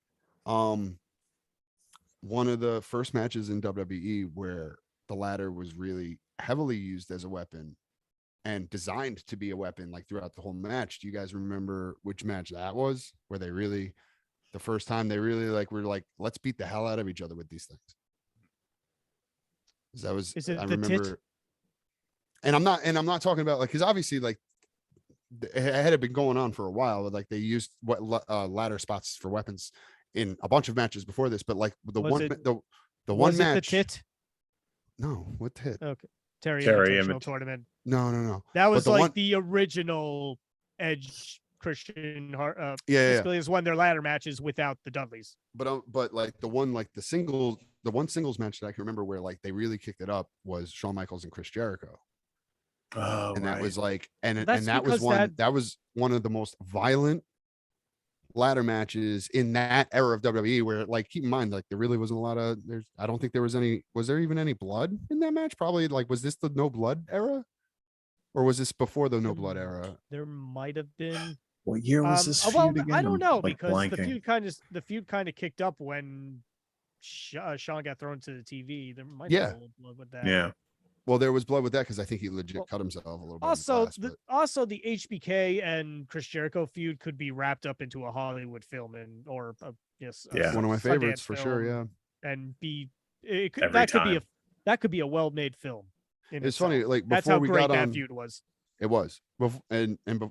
one of the first matches in WWE where the ladder was really heavily used as a weapon and designed to be a weapon like throughout the whole match. Do you guys remember which match that was? Where they really, the first time they really like were like, let's beat the hell out of each other with these things. That was, Is it I the remember, tit? and I'm not talking about like, because obviously like it had been going on for a while. Like they used ladder spots for weapons in a bunch of matches before this, but like the Was one it- the one Was it match. the tit? No, what hit? Okay. Terry Terry Invitational Invit- Tournament. No. That was the like one- the original Edge Christian Yeah. basically is won their ladder matches without the Dudleys. But like the one singles match that I can remember where like they really kicked it up was Shawn Michaels and Chris Jericho. oh, And that right. was like and That's that was because that was one of the most violent ladder matches in that era of WWE where like keep in mind like there really wasn't a lot of I don't think there was there even any blood in that match? Probably like was this the no blood era? Or was this before the no blood era? There might have been. What year was this feud Well, again? I don't know I'm, like, because blanking. the feud kind of kicked up when Sean got thrown to the TV. There might Yeah. have been a little blood with that. Yeah. Well, there was blood with that because I think he legit Well, cut himself a little bit. Also, in class, also the HBK and Chris Jericho feud could be wrapped up into a Hollywood film or a Yeah. one of my Sundance favorites for sure. film Yeah. and it could, Every that could be time. that could be a well-made film. It's funny, like That's before how we great got that on, feud was. it was.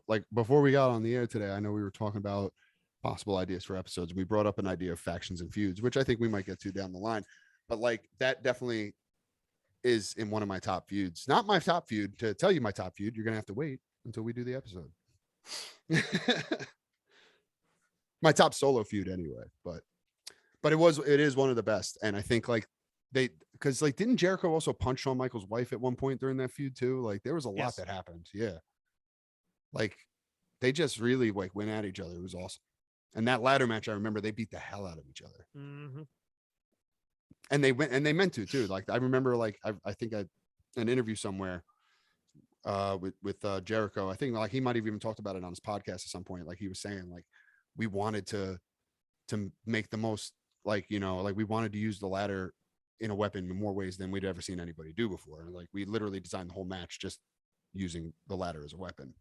Like before we got on the air today, I know we were talking about possible ideas for episodes. We brought up an idea of factions and feuds, which I think we might get to down the line. But like that definitely is in one of my top feuds. Not my top feud. To tell you my top feud, you're gonna have to wait until we do the episode. My top solo feud anyway, but it is one of the best. And I think like because like didn't Jericho also punch Shawn Michaels' wife at one point during that feud too? Like there was a lot Yes. that happened. Yeah. Like they just really like went at each other. It was awesome. And that ladder match, I remember they beat the hell out of each other. Mhm. And they went and they meant to too. Like I remember like I think an interview somewhere with Jericho. I think like he might have even talked about it on his podcast at some point. Like he was saying like we wanted to make the most like like we wanted to use the ladder in a weapon in more ways than we'd ever seen anybody do before. Like we literally designed the whole match just using the ladder as a weapon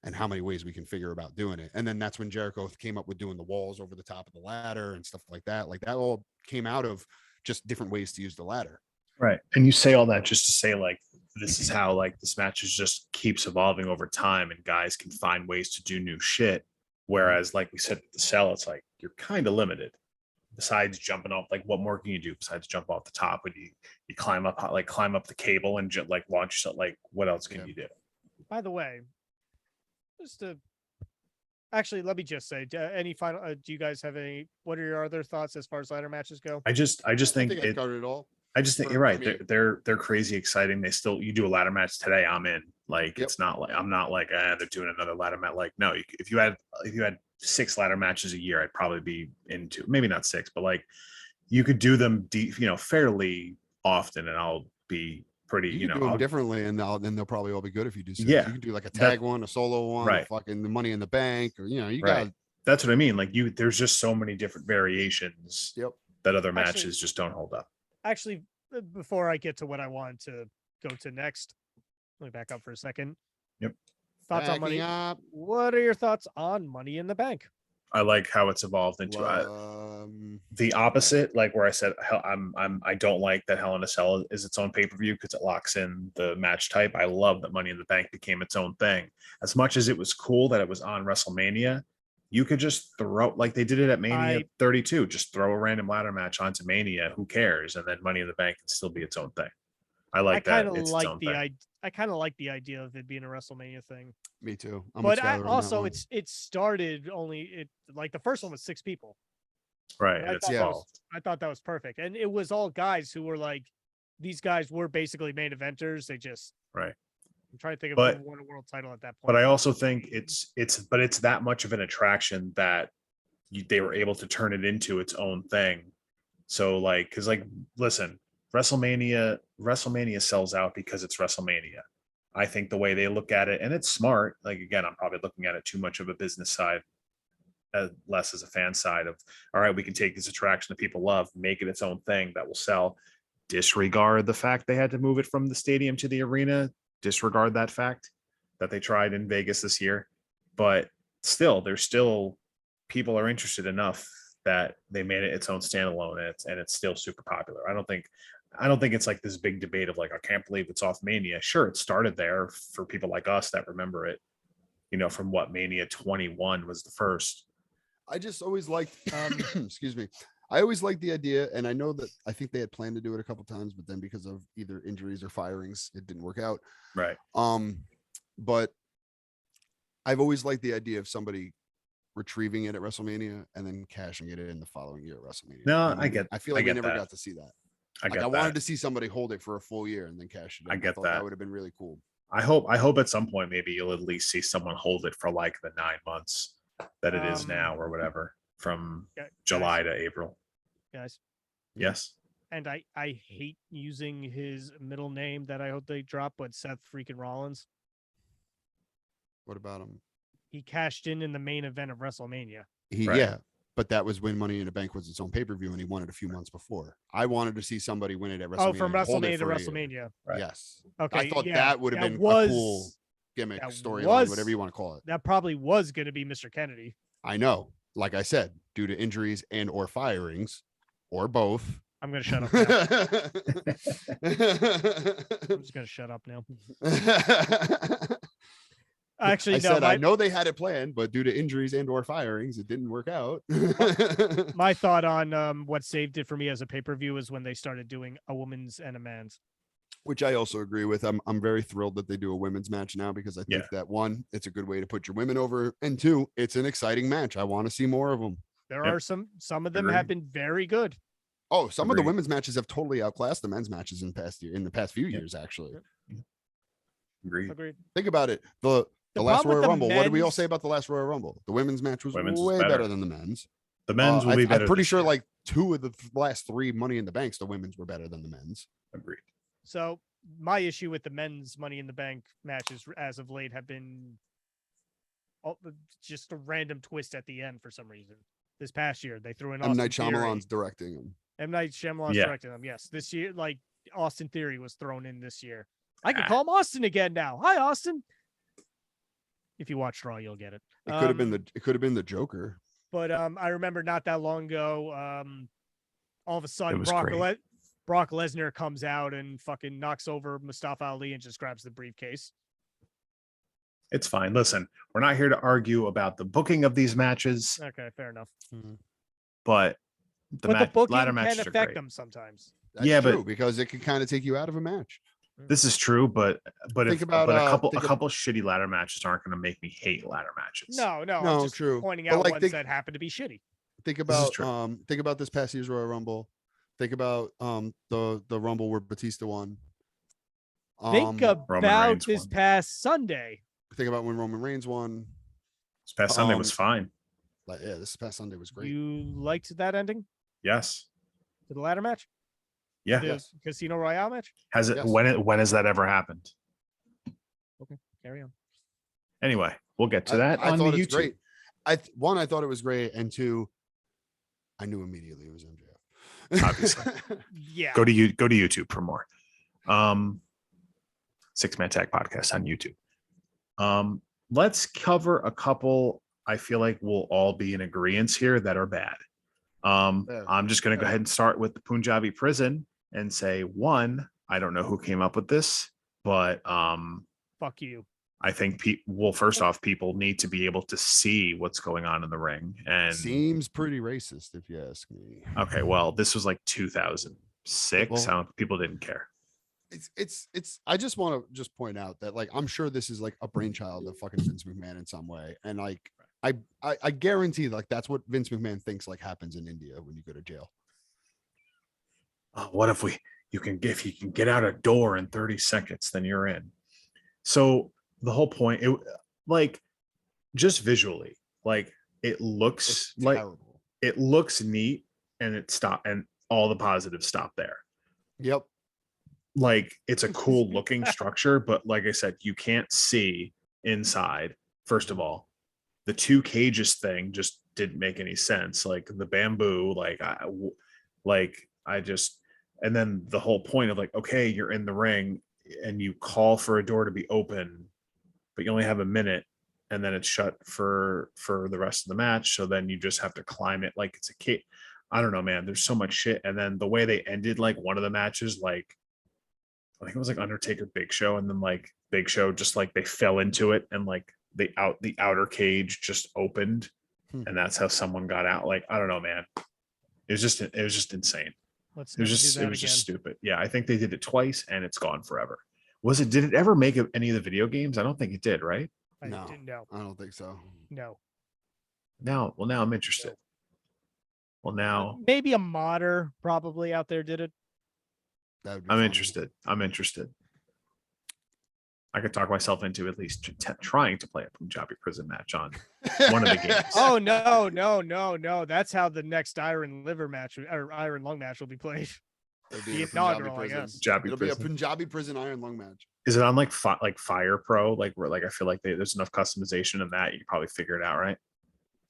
and how many ways we can figure about doing it. And then that's when Jericho came up with doing the walls over the top of the ladder and stuff like that. Like that all came out of just different ways to use the ladder. Right. And you say all that just to say like this is how like this match is just keeps evolving over time and guys can find ways to do new shit. Whereas like we said with the cell, it's like you're kind of limited. Besides jumping off, like what more can you do besides jump off the top? When you climb up the cable and like launch yourself, like what else can you do? By the way, just to actually let me just say, any final? Do you guys have any? What are your other thoughts as far as ladder matches go? I just think I covered it all. I just think for you're right. me. They're crazy exciting. You do a ladder match today, I'm in. Like Yep. it's not like I'm not like they're doing another ladder match. Like no, if you had 6 ladder matches a year, I'd probably be into maybe not 6, but like you could do them fairly often, and I'll be pretty. You can do them differently, and they'll probably all be good if you do. So Yeah. you can do like a tag one, a solo one, Right. fucking the Money in the Bank, or you Right. got. That's what I mean. Like there's just so many different variations Yep. that other Actually- matches just don't hold up. Actually, before I get to what I wanted to go to next, let me back up for a second. Yep. Thoughts on Backing money? up. What are your thoughts on Money in the Bank? I like how it's evolved into the opposite, like where I said I don't like that Hell in a Cell is its own pay-per-view because it locks in the match type. I love that Money in the Bank became its own thing. As much as it was cool that it was on WrestleMania, you could just throw, like they did it at Mania 32, just throw a random ladder match onto Mania. Who cares? And then Money in the Bank can still be its own thing. I like that. It's its own thing. I kind of like the idea of it being a WrestleMania thing. Me too. But it started like the first one was 6 people. Right. I thought that was perfect. And it was all guys who were like, these guys were basically main eventers. They just, right. I'm trying to think of who won a world title at that point. But I also think it's that much of an attraction that they were able to turn it into its own thing. So like, cause like, listen, WrestleMania sells out because it's WrestleMania. I think the way they look at it, and it's smart. Like, again, I'm probably looking at it too much of a business side, less as a fan side of, all right, we can take this attraction that people love, make it its own thing that will sell. Disregard the fact they had to move it from the stadium to the arena. Disregard that fact that they tried in Vegas this year. But still, people are interested enough that they made it its own standalone, and it's still super popular. I don't think it's like this big debate of like, I can't believe it's off Mania. Sure, it started there for people like us that remember it, from what Mania 21 was the first. I just always liked, excuse me. I always liked the idea, and I think they had planned to do it a couple times, but then because of either injuries or firings, it didn't work out. Right. But I've always liked the idea of somebody retrieving it at WrestleMania and then cashing it in the following year at WrestleMania. No, I feel like we never got to see that. I wanted to see somebody hold it for a full year and then cash it in. I get that. That would have been really cool. I hope at some point maybe you'll at least see someone hold it for like the 9 months that it is now or whatever, from July to April. Guys. Yes. And I hate using his middle name that I hope they drop, but Seth freaking Rollins. What about him? He cashed in the main event of WrestleMania. Yeah, but that was when Money in the Bank was its own pay-per-view, and he won it a few months before. I wanted to see somebody win it at WrestleMania. Oh, from WrestleMania to WrestleMania. Right. Yes. Okay. I thought that would have been a cool gimmick storyline, whatever you want to call it. That probably was going to be Mr. Kennedy. I know. Like I said, due to injuries and or firings, or both. I'm going to shut up now. I'm just going to shut up now. Actually, I know they had it planned, but due to injuries and or firings, it didn't work out. My thought on what saved it for me as a pay-per-view is when they started doing a woman's and a man's. Which I also agree with. I'm very thrilled that they do a women's match now, because I think that, one, it's a good way to put your women over, and two, it's an exciting match. I want to see more of them. There are some of them have been very good. Oh, some of the women's matches have totally outclassed the men's matches in the past few years, actually. Agreed. Think about it. The last Royal Rumble. What did we all say about the last Royal Rumble? The women's match was way better than the men's. The men's will be better. I'm pretty sure like 2 of the last 3 Money in the Banks, the women's were better than the men's. Agreed. So my issue with the men's Money in the Bank matches as of late have been just a random twist at the end for some reason. This past year, they threw in M. Night Shyamalan's directing them. M. Night Shyamalan's directing them. Yes, this year, like Austin Theory was thrown in this year. I can call him Austin again now. Hi, Austin. If you watch Raw, you'll get it. It could have been the Joker. But I remember not that long ago, all of a sudden Brock Lesnar comes out and fucking knocks over Mustafa Ali and just grabs the briefcase. It's fine. Listen, we're not here to argue about the booking of these matches. Okay, fair enough. But the booking ladder can matches affect them sometimes. That's true, because it can kind of take you out of a match. This is true, but think about a couple shitty ladder matches aren't going to make me hate ladder matches. No, I'm just true. Pointing out ones that happen to be shitty. Think about this past year's Royal Rumble. Think about the Rumble where Batista won. Think about this past Sunday. Think about when Roman Reigns won. This past Sunday was fine. This past Sunday was great. You liked that ending? Yes. To the ladder match? Yeah. The Casino Royale match? Has it? Yes. When has that ever happened? Okay, carry on. Anyway, we'll get to that on the YouTube. Great. I thought it was great, and 2, I knew immediately it was MJF. Obviously. Yeah. Go to YouTube for more. 6 Man Tag Podcast on YouTube. Let's cover a couple I feel like we'll all be in agreement here that are bad. Yeah. I'm just going to go Yeah. ahead and start with the Punjabi prison and say, one, I don't know who came up with this, but Fuck you. I think well, first off, people need to be able to see what's going on in the ring. And Seems pretty racist, if you ask me. okay, well, this was like 2006. Well, People didn't care. It's I just want to just point out that like I'm sure this is like a brainchild of fucking Vince McMahon in some way. And like I guarantee like that's what Vince McMahon thinks like happens in India when you go to jail. What if you can get out a door in 30 seconds, then you're in. So the whole point, like just visually, like it looks It's like terrible. it looks neat, and it stopped, and all the positives stop there. Yep. Like it's a cool looking structure, but like I said, you can't see inside. First of all, the two cages thing just didn't make any sense. Like the bamboo, I just, and then the whole point of like, okay, you're in the ring and you call for a door to be open, but you only have a minute, and then it's shut for the rest of the match. So then you just have to climb it like it's a cage. I don't know, man. There's so much shit. And then the way they ended like one of the matches, like I think it was like Undertaker Big Show, and then like Big Show just like they fell into it, and like the outer cage just opened, and that's how someone got out. Like I don't know, man. It was just insane. Let's It was never just do that again. just stupid. Yeah, I think they did it twice, and it's gone forever. Did it ever make any of the video games? I don't think it did, right? I No. didn't know. I don't think so. No. Now I'm interested. Well, now Maybe a modder probably out there did it. That would be I'm funny. interested. I could talk myself into at least trying to play a Punjabi prison match on one of the games. Oh no. That's how the next Iron Liver match or Iron Lung match will be played. It'll be The in a Punjabi inaugural, I prison. guess. Punjabi It'll be a prison. Punjabi prison Iron Lung match. Is it on like Fire Pro? Like where like I feel like there's enough customization in that you can probably figure it out, right?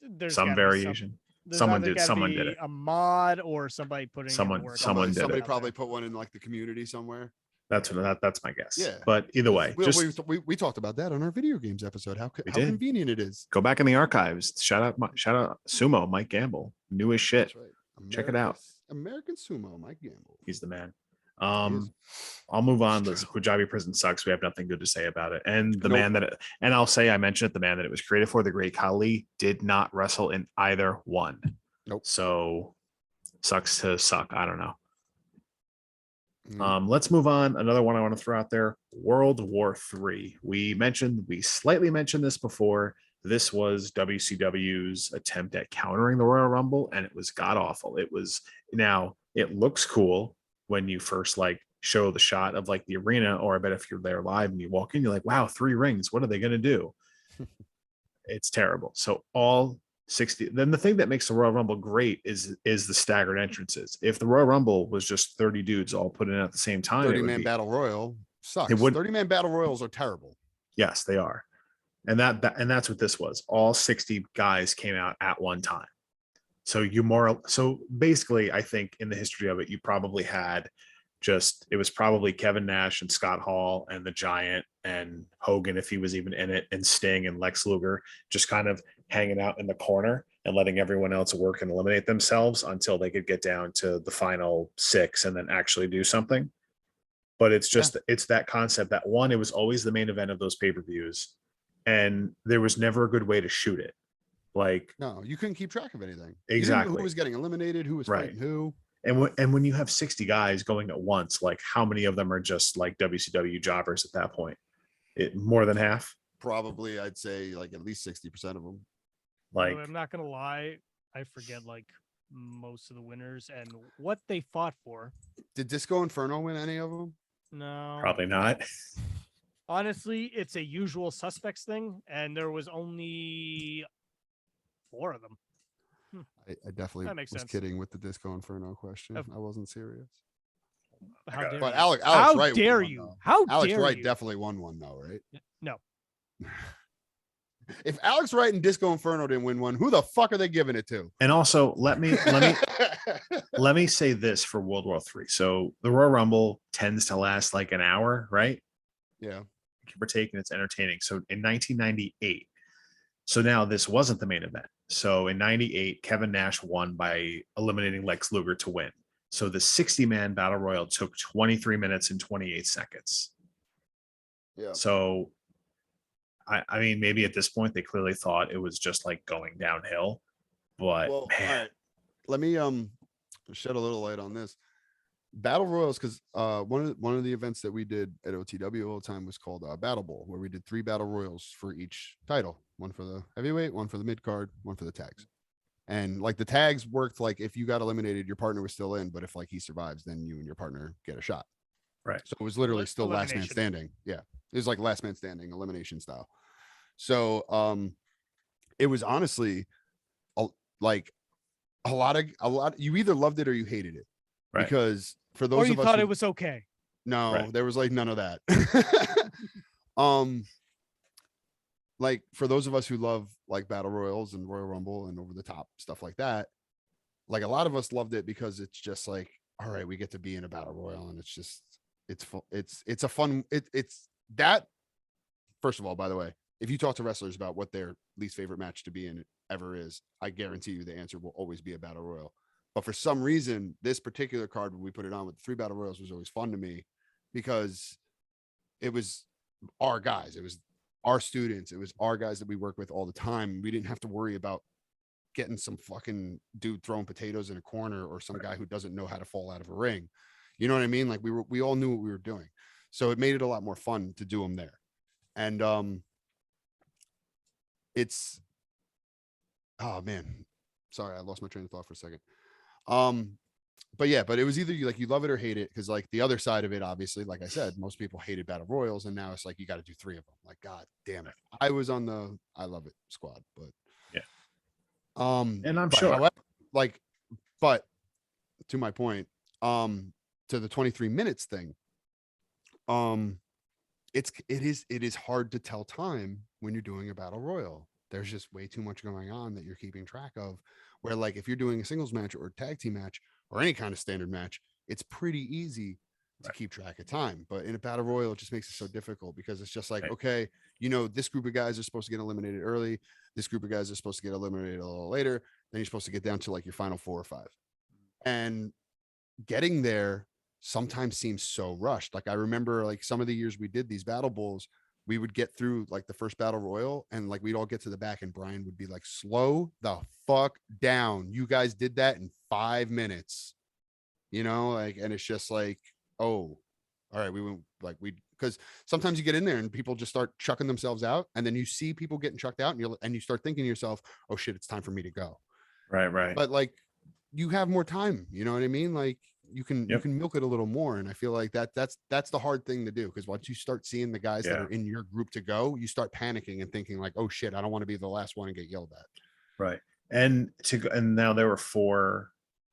There's Some gotta be variation. there's Someone either did. gotta Someone be did it. A mod or somebody putting in the work. Someone did Somebody it. probably put one in like the community somewhere. That's my guess. Yeah. But either way, We talked about that on our video games episode. How We did. convenient it is. go back in the archives. Shout out Sumo Mike Gamble, new as shit. That's right. Check it out. American Sumo, Mike Gamble. He's the man. He is. I'll move on. It's The true. Punjabi prison sucks. We have nothing good to say about it. And the Nope. man and I'll say I mentioned it, the man that it was created for, the great Khali, did not wrestle in either one. Nope. So sucks to suck. I don't know. Mm. Let's move on. Another one I want to throw out there: World War III. We slightly mentioned this before. This was WCW's attempt at countering the Royal Rumble, and it was god awful. It looks cool when you first like show the shot of like the arena, or I bet if you're there live and you walk in, you're like, wow, 3 rings. What are they gonna do? It's terrible. So all 60. Then the thing that makes the Royal Rumble great is the staggered entrances. If the Royal Rumble was just 30 dudes all put in at the same time, 30-man battle royal sucks. It would- 30-man battle royals are terrible. yes, they are. And that's what this was. All 60 guys came out at one time. So basically, I think in the history of it, you probably had it was probably Kevin Nash and Scott Hall and the Giant and Hogan, if he was even in it, and Sting and Lex Luger just kind of hanging out in the corner and letting everyone else work and eliminate themselves until they could get down to the final 6 and then actually do something. But it's just, it's that concept that one, it was always the main event of those pay-per-views, and there was never a good way to shoot it. Like, No, you couldn't keep track of anything. You didn't know exactly. who was getting eliminated, who was Right. fighting who. And when you have 60 guys going at once, like how many of them are just like WCW jobbers at that point? More than half. Probably, I'd say like at least 60% of them. Like, I'm not gonna lie, I forget like most of the winners and what they fought for. Did Disco Inferno win any of them? No, probably not. honestly, it's a usual suspects thing, and there was only 4 of them. I definitely That makes was sense. kidding with the Disco Inferno question. Of- I wasn't serious. How got it. dare But you? Alex How Wright won dare one, you? though. How Alex dare Wright you? definitely won one though, right? No. If Alex Wright and Disco Inferno didn't win one, who the fuck are they giving it to? And also, let me say this for World War III. So the Royal Rumble tends to last like an hour, right? Yeah. Give or take, and it's entertaining. So in 1998, So now this wasn't the main event. So in 98, Kevin Nash won by eliminating Lex Luger to win. So the 60-man battle royal took 23 minutes and 28 seconds. Yeah. So I mean, maybe at this point they clearly thought it was just like going downhill. But Well, man, all right. Let me shed a little light on this. Battle Royals, because one of the events that we did at OTW all the time was called Battle Bowl, where we did 3 Battle Royals for each title, one for the heavyweight, one for the mid card, one for the tags. And like the tags worked like if you got eliminated, your partner was still in, but if like he survives, then you and your partner get a shot. right. So it was literally Like still last man elimination. standing. Yeah. It was like last man standing, elimination style. So it was honestly like a lot, you either loved it or you hated it. Right. Because for those Or you of us thought who, it was okay. no, Right. there was like none of that. Like for those of us who love like battle royals and Royal Rumble and over the top stuff like that, like a lot of us loved it because it's just like, all right, we get to be in a battle royal and it's just it's a fun it's that. First of all, by the way, if you talk to wrestlers about what their least favorite match to be in ever is, I guarantee you the answer will always be a battle royal. But for some reason, this particular card, when we put it on with the 3 battle royals, was always fun to me because it was our guys. It was our students. It was our guys that we work with all the time. We didn't have to worry about getting some fucking dude throwing potatoes in a corner or some guy who doesn't know how to fall out of a ring. You know what I mean? Like we all knew what we were doing. So it made it a lot more fun to do them there. And it's, oh man, sorry, I lost my train of thought for a second. But yeah, but it was either you love it or hate it, because like the other side of it, obviously, like I said, most people hated battle royals, and now it's like you got to do 3 of them. Like, god damn it, I was on the I love it squad, but Yeah. and I'm sure. however, like, but to my point, to the 23 minutes thing, it is hard to tell time when you're doing a battle royal. There's just way too much going on that you're keeping track of, where like if you're doing a singles match or a tag team match or any kind of standard match, it's pretty easy to keep track of time. But in a battle royal, it just makes it so difficult because it's just like, Right. okay, you know, this group of guys are supposed to get eliminated early. This group of guys are supposed to get eliminated a little later. Then you're supposed to get down to like your final 4 or 5. And getting there sometimes seems so rushed. Like I remember like some of the years we did these battle bowls, we would get through like the first battle royal and like we'd all get to the back and Brian would be like, slow the fuck down. You guys did that in 5 minutes, you know, like, and it's just like, oh, all right, we went like because sometimes you get in there and people just start chucking themselves out, and then you see people getting chucked out and you start thinking to yourself, oh shit, it's time for me to go. Right. But like you have more time, you know what I mean? Like you can milk it a little more. And I feel like that's the hard thing to do, because once you start seeing the guys that are in your group to go, you start panicking and thinking like, oh shit, I don't want to be the last one and get yelled at. Right. And now there were 4,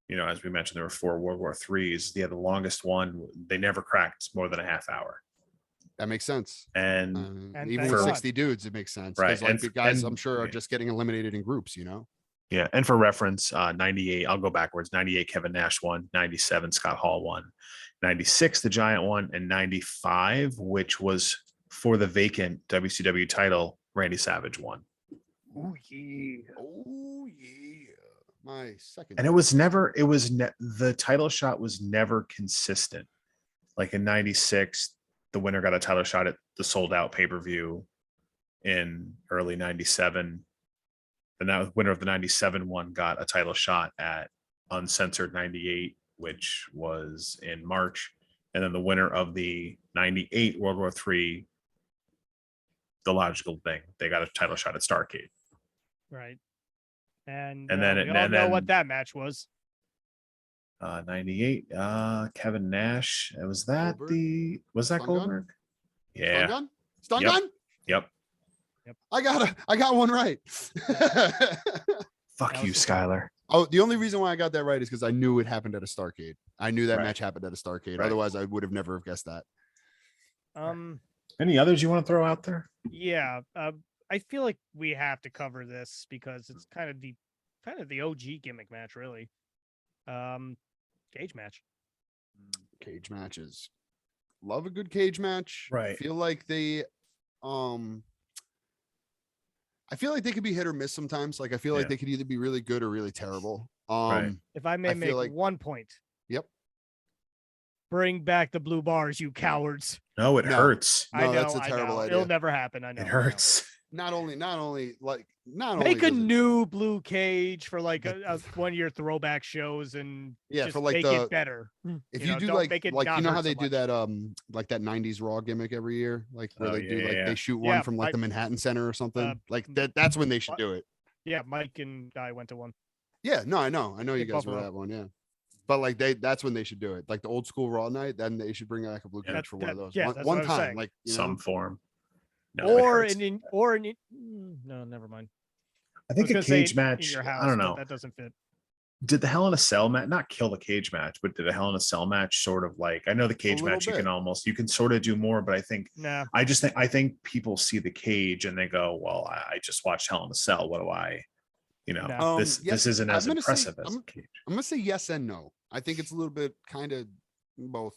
you know, as we mentioned, there were 4 World War IIIs. The longest one, they never cracked more than a half hour. That makes sense. And even with 60 dudes, it makes sense. Right. Because like the guys, and, I'm sure, are just getting eliminated in groups, you know? Yeah. And for reference, 98, I'll go backwards. 98, Kevin Nash won. 97, Scott Hall won. 96, the Giant won. And 95, which was for the vacant WCW title, Randy Savage won. Oh yeah. My second. And the title shot was never consistent. Like in 96, the winner got a title shot at the sold out pay-per-view. In early 97, the winner of the 97 one got a title shot at Uncensored 98, which was in March. And then the winner of the 98 World War III, the logical thing, they got a title shot at Starrcade. Right. And then we all know what that match was. 98, Kevin Nash. Was that Goldberg? Was that Stun Goldberg? Gun? Yeah. Stun gun? Yep. I got one right. Fuck you, Skylar. Oh, the only reason why I got that right is because I knew it happened at a Starrcade. I knew that Right. match happened at a Starrcade. Right. Otherwise, I would have never have guessed that. Any others you want to throw out there? Yeah. I feel like we have to cover this because it's kind of the OG gimmick match, really. Cage match. Cage matches. Love a good cage match. Right. Feel like I feel like they could be hit or miss sometimes. Like I feel like Yeah. they could either be really good or really terrible. Right. If I may I feel make like- one point, Yep. bring back the blue bars, you cowards. No, it No. hurts. No, I know, that's a I terrible know. idea. It'll never happen. I know. It I know. hurts. Not only Make a does it- new blue cage for like The- one of your throwback shows and Yeah, just for, like, make the- it better. if You you know, do don't like make it you not know how hurt they so do much. that like that 90s Raw gimmick every year, like where Oh, they do yeah, like yeah. they shoot one Yeah, from like the Manhattan Center or something. Like mm, that's when they should what? do it. Yeah, Mike and I went to one. Yeah, no, I know you In guys were Buffalo. that one, yeah. But like that's when they should do it. Like the old school Raw night, then they should bring back a blue Yeah. cage for one of those. Yeah, one that's one what I was time, saying. like Some form. No, it or hurts. no, never mind. I think was a gonna say cage in match. your house, I don't but know. that doesn't fit. Did the Hell in a Cell match not kill the cage match, but did a Hell in a Cell match sort of like, I know the cage little match you bit. can sort of do more, but I think Nah. I think people see the cage and they go, well, I just watched Hell in a Cell. What do I, No. this Yes, isn't I'm as gonna say- impressive as a cage. I'm gonna say yes and no. I think it's a little bit kind of both.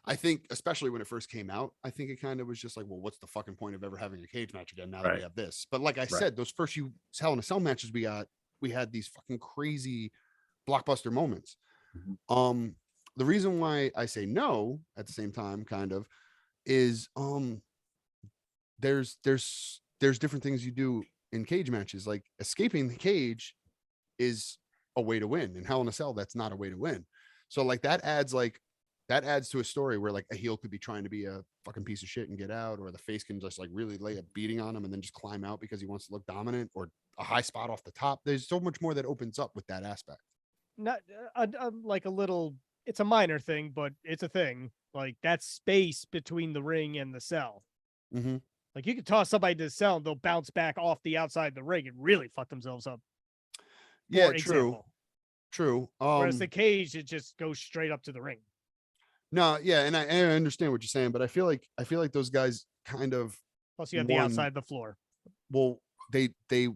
I think especially when it first came out, I think it kind of was just like, well, what's the fucking point of ever having a cage match again now that we Right. have this? But like I said, those first few Hell in a Cell matches we had these fucking crazy blockbuster moments. Mhm. The reason why I say no at the same time, kind of, is there's different things you do in cage matches. Like escaping the cage is a way to win. In Hell in a Cell, that's not a way to win. So like that adds to a story where like a heel could be trying to be a fucking piece of shit and get out, or the face can just like really lay a beating on him and then just climb out because he wants to look dominant, or a high spot off the top. There's so much more that opens up with that aspect. Not like a little. It's a minor thing, but it's a thing. Like that space between the ring and the cell. Mm-hmm. Like you could toss somebody to the cell and they'll bounce back off the outside of the ring and really fuck themselves up. Yeah, For example. true. Whereas the cage, it just goes straight up to the ring. No, yeah, and I understand what you're saying, but I feel like those guys kind of, Plus, you have the One- outside of the floor. well, they they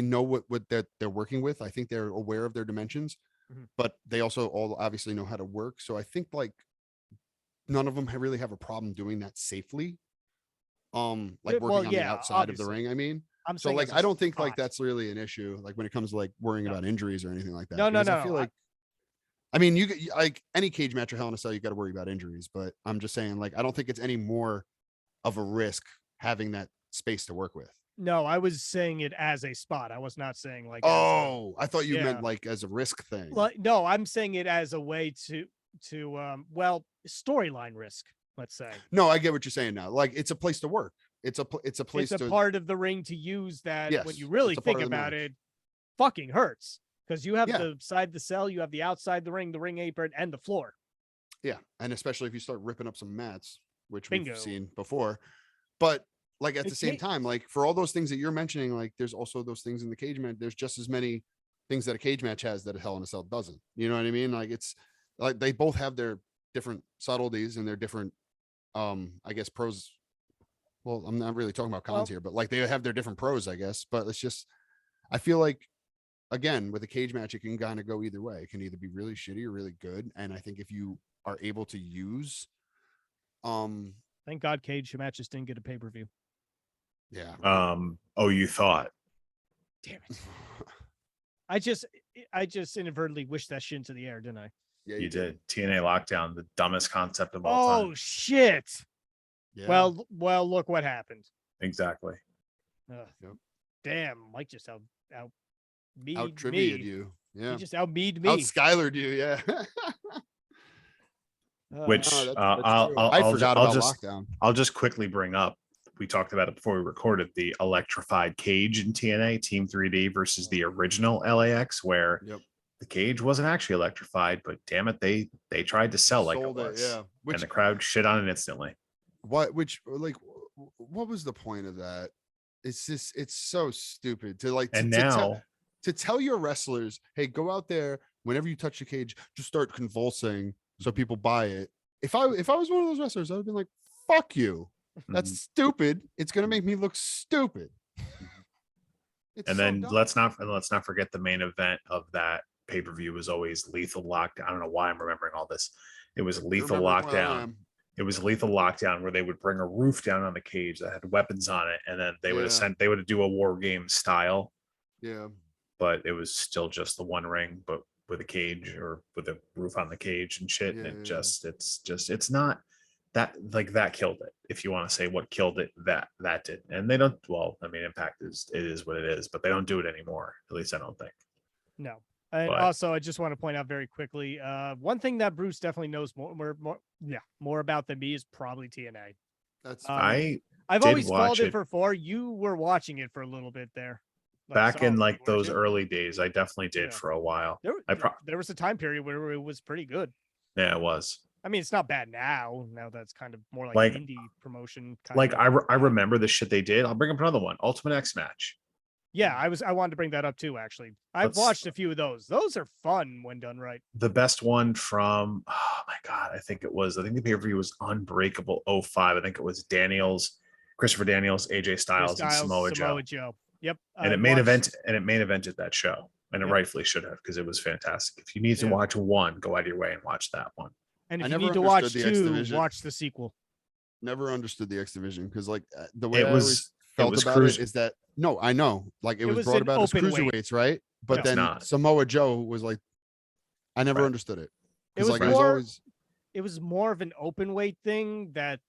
know what they're working with. I think they're aware of their dimensions, Mhm. but they also all obviously know how to work. So I think like none of them really have a problem doing that safely. Like working Well, on the yeah, outside of the obviously. ring. I mean, I'm so saying like as a I don't think like spot. that's really an issue. Like when it comes to like worrying No. about injuries or anything like that. No, because I no. feel like, I mean, like any cage match or Hell in a Cell, you got to worry about injuries. But I'm just saying, like, I don't think it's any more of a risk having that space to work with. No, I was saying it as a spot. I was not saying like. Oh, I thought you Yeah. meant like as a risk thing. No, I'm saying it as a way to storyline risk. Let's say No, I get what you're saying now. Like it's a place to work. It's a place it's a to. part of the ring to use that. When Yes, you really it's a part think of the about match. it, fucking hurts because you have Yeah. the side the cell, you have the outside the ring apron, and the floor. Yeah, and especially if you start ripping up some mats, which Bingo. we've seen before. But like at The the same ca- time, like for all those things that you're mentioning, like there's also those things in the cage match. There's just as many things that a cage match has that a Hell in a Cell doesn't. You know what I mean? Like it's like they both have their different subtleties and their different, I guess pros. Well, I'm not really talking about cons Well- here, but like they have their different pros, I guess. But it's just, I feel like, again, with a cage match, it can kind of go either way. It can either be really shitty or really good. And I think if you are able to use, Thank God cage matches didn't get a pay-per-view. yeah, You thought. Damn it. I just inadvertently wished that shit into the air, didn't I? yeah, You did. TNA Lockdown, the dumbest concept of all Oh time. shit. Yeah. Well, look what happened. Exactly. Ugh. Yep. Damn, Mike just out me. out trivia you. Yeah. He just out me. Out Skylered you. Yeah. Which No, that's I'll, true. I'll, I I'll, forgot I'll about just lockdown. I'll just quickly bring up. We talked about it before we recorded the electrified cage in TNA Team 3D versus the original LAX, where Yep. the cage wasn't actually electrified, but damn it, they tried to sell like it Sold was, yeah. and Which the crowd shit on it instantly. what what was the point of that? It's just it's so stupid to like And to now, to tell your wrestlers, hey, go out there whenever you touch the cage, just start convulsing so people buy it. If I was one of those wrestlers, I would have been like, fuck you. That's stupid. It's gonna make me look stupid. It's and so then dumb. let's not forget the main event of that pay-per-view was always Lethal Lockdown. I don't know why I'm remembering all this. It was You Lethal remember more than I Lockdown. am. It was Lethal Lockdown, where they would bring a roof down on the cage that had weapons on it, and then they would they would do a war game style, Yeah. but it was still just the one ring, but with a cage or with a roof on the cage and shit. And it's not that, like, that killed it. If you want to say what killed it, that did. And they don't, well, I mean, Impact is what it is, but they don't do it anymore. At least I don't think. No. And But- also, I just want to point out very quickly, one thing that Bruce definitely knows more about than me is probably TNA. That's I've did always watch followed it it. for 4. You were watching it for a little bit there. Back in solidly, like weren't those you? early days, I definitely did Yeah. for a while. There, there was a time period where it was pretty good. Yeah, it was. I mean, it's not bad now. Now that's kind of more like, Like- indie promotion. Kind Like of. I remember the shit they did. I'll bring up another one. Ultimate X Match. Yeah, I wanted to bring that up too. Actually, I've Let's- watched a few of those. Those are fun when done right. The best one from, oh my god, I think the pay-per-view was Unbreakable 05. I think it was Christopher Daniels, AJ Styles, and Samoa Joe. Yep. And it main evented that show. And it Yep. rightfully should have, because it was fantastic. If you need to Yeah. watch one, go out of your way and watch that one. And I if you never need to watch understood the X 2, Division. watch the sequel. never understood the X Division because like the way It I was- always felt was about cruise- it is that no, I know like it was was brought an about as open weight. cruiserweights, right? But It's then not. Samoa Joe was like, I never Right. understood it. It 'Cause, was like it was more- always It was more of an open weight thing that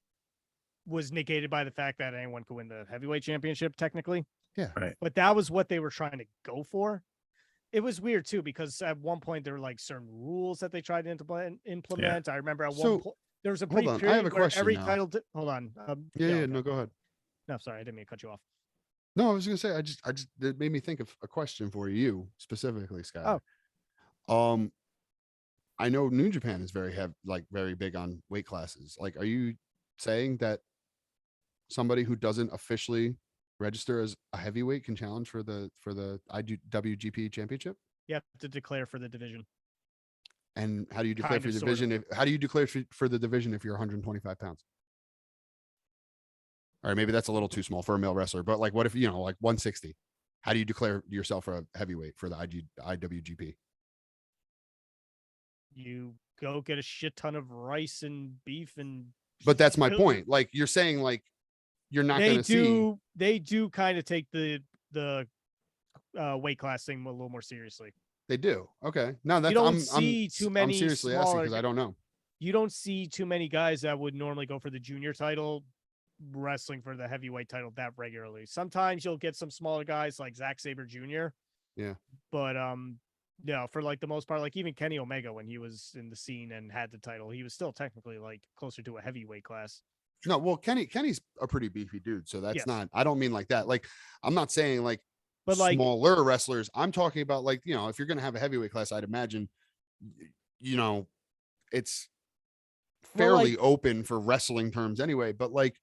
was negated by the fact that anyone could win the heavyweight championship technically. Yeah. Right. But that was what they were trying to go for. It was weird too because at one point there were like certain rules that they tried to implement. I remember at So, one point there was a hold brief on, I period have a where question every now. title. Hold on. yeah, okay. no, go ahead. No, sorry, I didn't mean to cut you off. No, I was gonna say I just it made me think of a question for you specifically, Scott. I know New Japan is very big on weight classes. Like, are you saying that somebody who doesn't officially register as a heavyweight can challenge for the IWGP championship? You have to declare for the division. And how do you declare Kind for of, the sort of. division? How do you declare for the division if you're 125 pounds? All right, maybe that's a little too small for a male wrestler, but like, what if like 160? How do you declare yourself for a heavyweight for the IWGP? You go get a shit ton of rice and beef and. But that's my fill- point. Like, you're saying, like, you're not going to see. They do kind of take the weight class thing a little more seriously. They do. Okay. No, that's don't I'm see too many I'm seriously asking smaller because I don't know. You don't see too many guys that would normally go for the junior title wrestling for the heavyweight title that regularly. Sometimes you'll get some smaller guys like Zack Sabre Jr. Yeah. But yeah, for like the most part, like even Kenny Omega when he was in the scene and had the title, he was still technically like closer to a heavyweight class. No, well, Kenny's a pretty beefy dude, so that's Yes. not. I don't mean like that. Like, I'm not saying like But like smaller wrestlers. I'm talking about like, if you're going to have a heavyweight class, I'd imagine, it's Well, fairly open for wrestling terms anyway. But like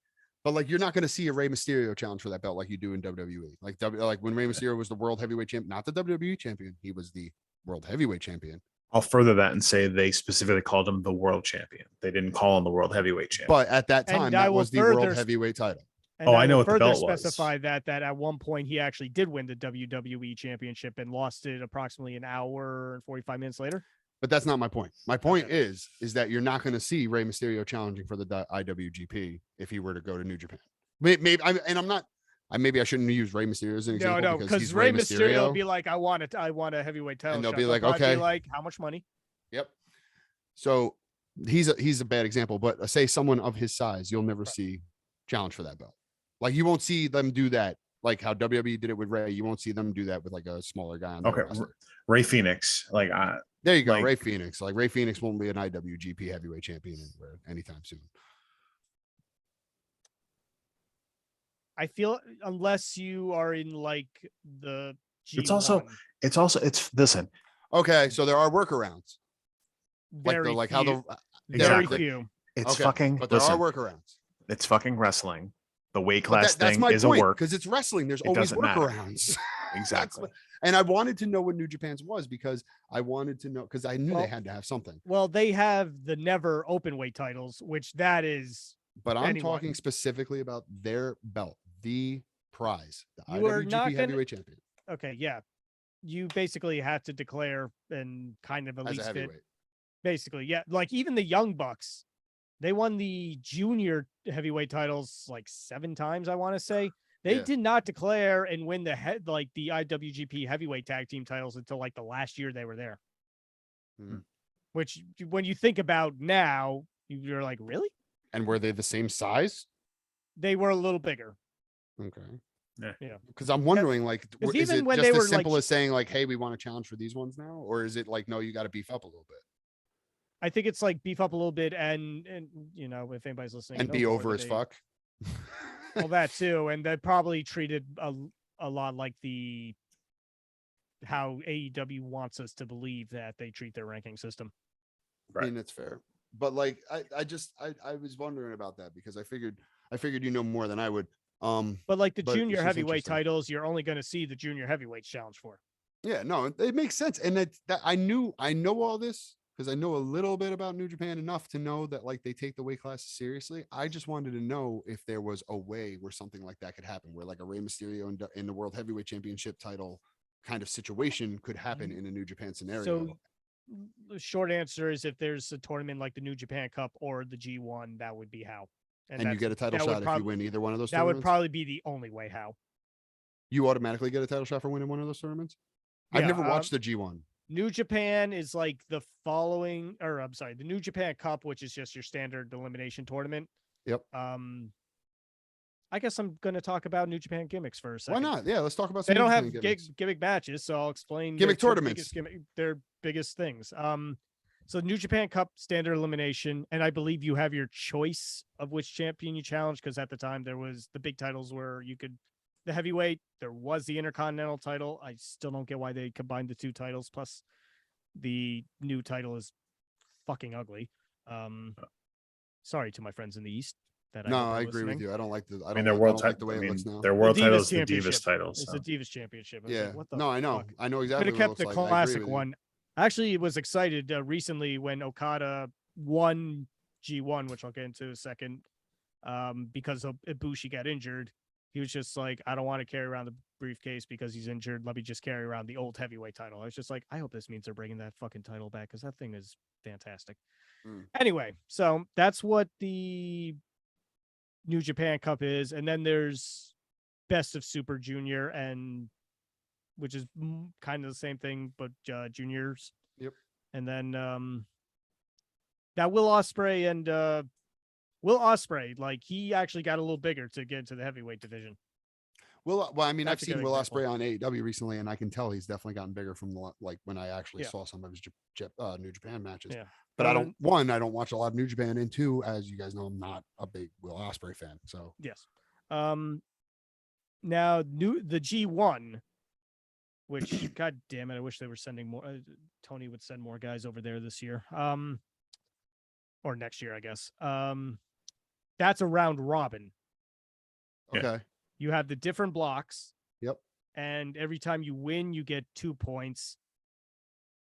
you're not going to see a Rey Mysterio challenge for that belt like you do in WWE. Like when Rey Mysterio was the world heavyweight champion, not the WWE champion, he was the world heavyweight champion. I'll further that and say they specifically called him the world champion. They didn't call him the world heavyweight champion. But at that time, And I that will was the world further- heavyweight title. And Oh, I know will what the further belt was. specify that at one point he actually did win the WWE championship and lost it approximately an hour and 45 minutes later. But that's not my point. My point Okay. is that you're not going to see Rey Mysterio challenging for the IWGP if he were to go to New Japan. Maybe I shouldn't use Rey Mysterio as an example. No, because because he's Rey Mysterio will be like, I want a heavyweight title. And they'll shot." be like, probably okay. like how much money? Yep. So he's a bad example, but say someone of his size, you'll never see challenge for that belt. Like, you won't see them do that. Like how WWE did it with Ray. You won't see them do that with like a smaller guy on their Okay, roster. Ray Phoenix, like There you go. like- Ray Phoenix. Like, Ray Phoenix won't be an IWGP heavyweight champion anywhere anytime soon. I feel unless you are in like the G1, It's it's listen. Okay. So there are workarounds. very Like how few, the very Exactly. few. It's Okay, fucking but there listen, are workarounds. it's fucking wrestling. The weight But class that's thing my is point, a work. because it's wrestling. There's It always doesn't matter. workarounds. Exactly. And I wanted to know what New Japan's was because I wanted to know because I knew Well- they had to have something. Well, they have the never open weight titles, which that is But I'm anyone. talking specifically about their belt, the prize, the You are IWGP not gonna- heavyweight champion okay. Yeah, you basically have to declare and kind of at as a least fit. heavyweight. Basically, yeah. Like even the Young Bucks They won the junior heavyweight titles like 7 times, I want to say. They Yeah. did not declare and win the the IWGP heavyweight tag team titles until like the last year they were there. Hmm. Which, when you think about now, you're like, really? And were they the same size? They were a little bigger. Okay. Yeah. Because I'm wondering, like, is even it when just they as were, simple like- as saying, like, hey, we want to challenge for these ones now? Or is it like, no, you got to beef up a little bit I think it's like beef up a little bit, and if anybody's listening, and knows be more, over as fuck? Well, that too, and they probably treated a lot like how AEW wants us to believe that they treat their ranking system. I mean, it's fair. But like, I was wondering about that because I figured you know more than I would. But like the But junior it's just heavyweight interesting. titles, you're only going to see the junior heavyweight challenge for. Yeah, no, it makes sense. And that I know all this because I know a little bit about New Japan enough to know that like they take the weight classes seriously. I just wanted to know if there was a way where something like that could happen, where like a Rey Mysterio in the World Heavyweight Championship title kind of situation could happen in a New Japan scenario. So the short answer is, if there's a tournament like the New Japan Cup or the G1, that would be how. And you get a title shot if you win either one of those That would tournaments? probably be the only way how. You automatically get a title shot for winning one of those tournaments? I've Yeah, never watched the G1. New Japan is like the following, or I'm sorry, the New Japan Cup, which is just your standard elimination tournament. Yep. I guess I'm going to talk about New Japan gimmicks for a second. Why not? Yeah, let's talk about They some don't New have Japan gimmicks. gimmick matches, so I'll explain Gimmick their tournaments. their biggest things. So New Japan Cup standard elimination, and I believe you have your choice of which champion you challenge, because at the time there was the big titles where you could, the heavyweight, there was the Intercontinental title. I still don't get why they combined the two titles. Plus, the new title is fucking ugly. Sorry to my friends in the East. No, I agree with you. I don't like the. I mean, don't their like, world I don't like title. the way I it mean, looks now. their world The title is the Championship. Divas title. It's So. the Divas Championship. I was Yeah. like, what the No, I know. fuck? I know Could exactly have what it kept the looks like. I agree classic with you. one. Actually, was excited recently when Okada won G1, which I'll get into in a second, because Ibushi got injured. He was just like, I don't want to carry around the briefcase because he's injured. Let me just carry around the old heavyweight title. I was just like, I hope this means they're bringing that fucking title back, because that thing is fantastic. Anyway, so that's what the New Japan Cup is. And then there's Best of Super Junior, and which is kind of the same thing, but juniors. Yep. And then that Will Ospreay and Will Ospreay, like, he actually got a little bigger to get into the heavyweight division. Well, I mean, That's I've a good seen Will example. Ospreay on AEW recently, and I can tell he's definitely gotten bigger from like when I actually saw some of his New Japan matches. Yeah. But I don't watch a lot of New Japan, and two, as you guys know, I'm not a big Will Ospreay fan. So yes. Now the G1, which god damn it, I wish they were sending more. Tony would send more guys over there this year. Or next year, I guess. That's a round robin. okay. You have the different blocks. Yep. And every time you win, you get 2 points.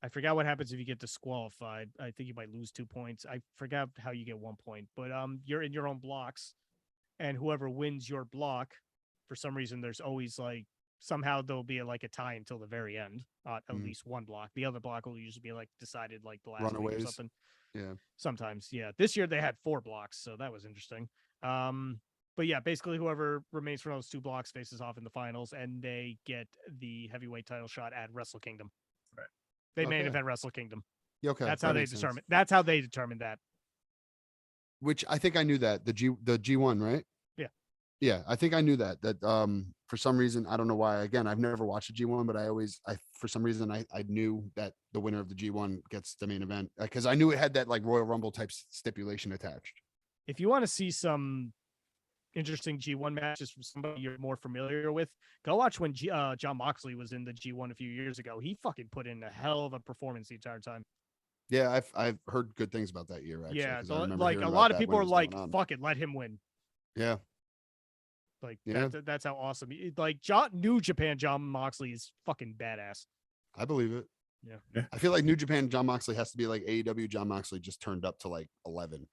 I forgot what happens if you get disqualified. I think you might lose 2 points. I forgot how you get 1 point, but you're in your own blocks, and whoever wins your block, for some reason, there's always like, somehow there'll be like a tie until the very end. At least one block. The other block will usually be like decided like the last week or Runaways. something. Yeah. Sometimes, yeah. This year they had 4 blocks, so that was interesting. But yeah, basically whoever remains from those 2 blocks faces off in the finals, and they get the heavyweight title shot at Wrestle Kingdom. Right. They main Okay. event Wrestle Kingdom. Yeah, okay. That's that how they makes sense. determine. That's how they determined that. Which I think I knew that the G1, right? Yeah. Yeah, I think I knew that for some reason, I don't know why. Again, I've never watched the G1, but for some reason I knew that the winner of the G1 gets the main event, because I knew it had that like Royal Rumble type stipulation attached. If you want to see some interesting G1 matches from somebody you're more familiar with, go watch when John Moxley was in the G1 a few years ago. He fucking put in a hell of a performance the entire time. Yeah, I've heard good things about that year, actually. Yeah, 'cause I remember like hearing a about lot of that people when are it was like, going on. fuck it, let him win. Yeah. Like, Yeah. that's how awesome. Like, New Japan John Moxley is fucking badass. I believe it. Yeah. I feel like New Japan John Moxley has to be like AEW John Moxley just turned up to like 11.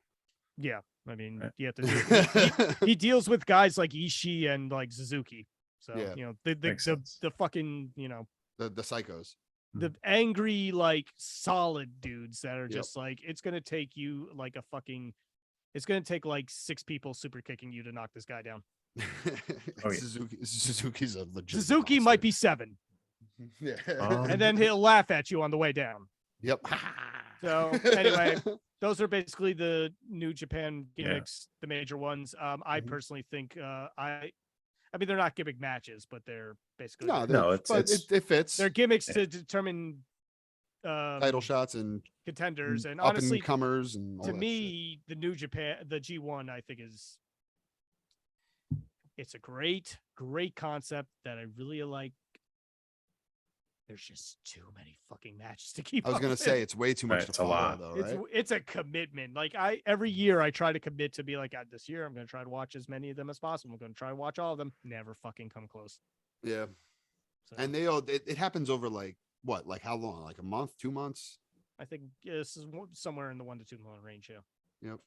Yeah. I mean, Right. you have to he deals with guys like Ishii and like Suzuki. So, Yeah. Makes sense. the fucking, the psychos. the angry, like, solid dudes that are Yep. just like, it's going to take you like a fucking it's going to take like 6 people super kicking you to knock this guy down. Oh, yeah. Suzuki's a legit. Suzuki might be 7, Yeah. and then he'll laugh at you on the way down. Yep. So anyway, those are basically the New Japan gimmicks, the major ones. I personally think I mean they're not gimmick matches, but they're basically it fits. they're gimmicks to determine title shots and contenders, and up honestly, and comers and all to that me, shit. the New Japan, the G1, I think it's a great concept that I really like. There's just too many fucking matches to keep. I was up gonna with. say it's way too much to It's a follow, lot. though, right? It's a commitment. Like every year I try to commit to be like, this year I'm gonna try to watch as many of them as possible. I'm gonna try to watch all of them. Never fucking come close. Yeah. So, And they all it happens over like what? Like how long? Like a month, 2 months? I think this is somewhere in the 1 to 2 month range. Yeah. Yep.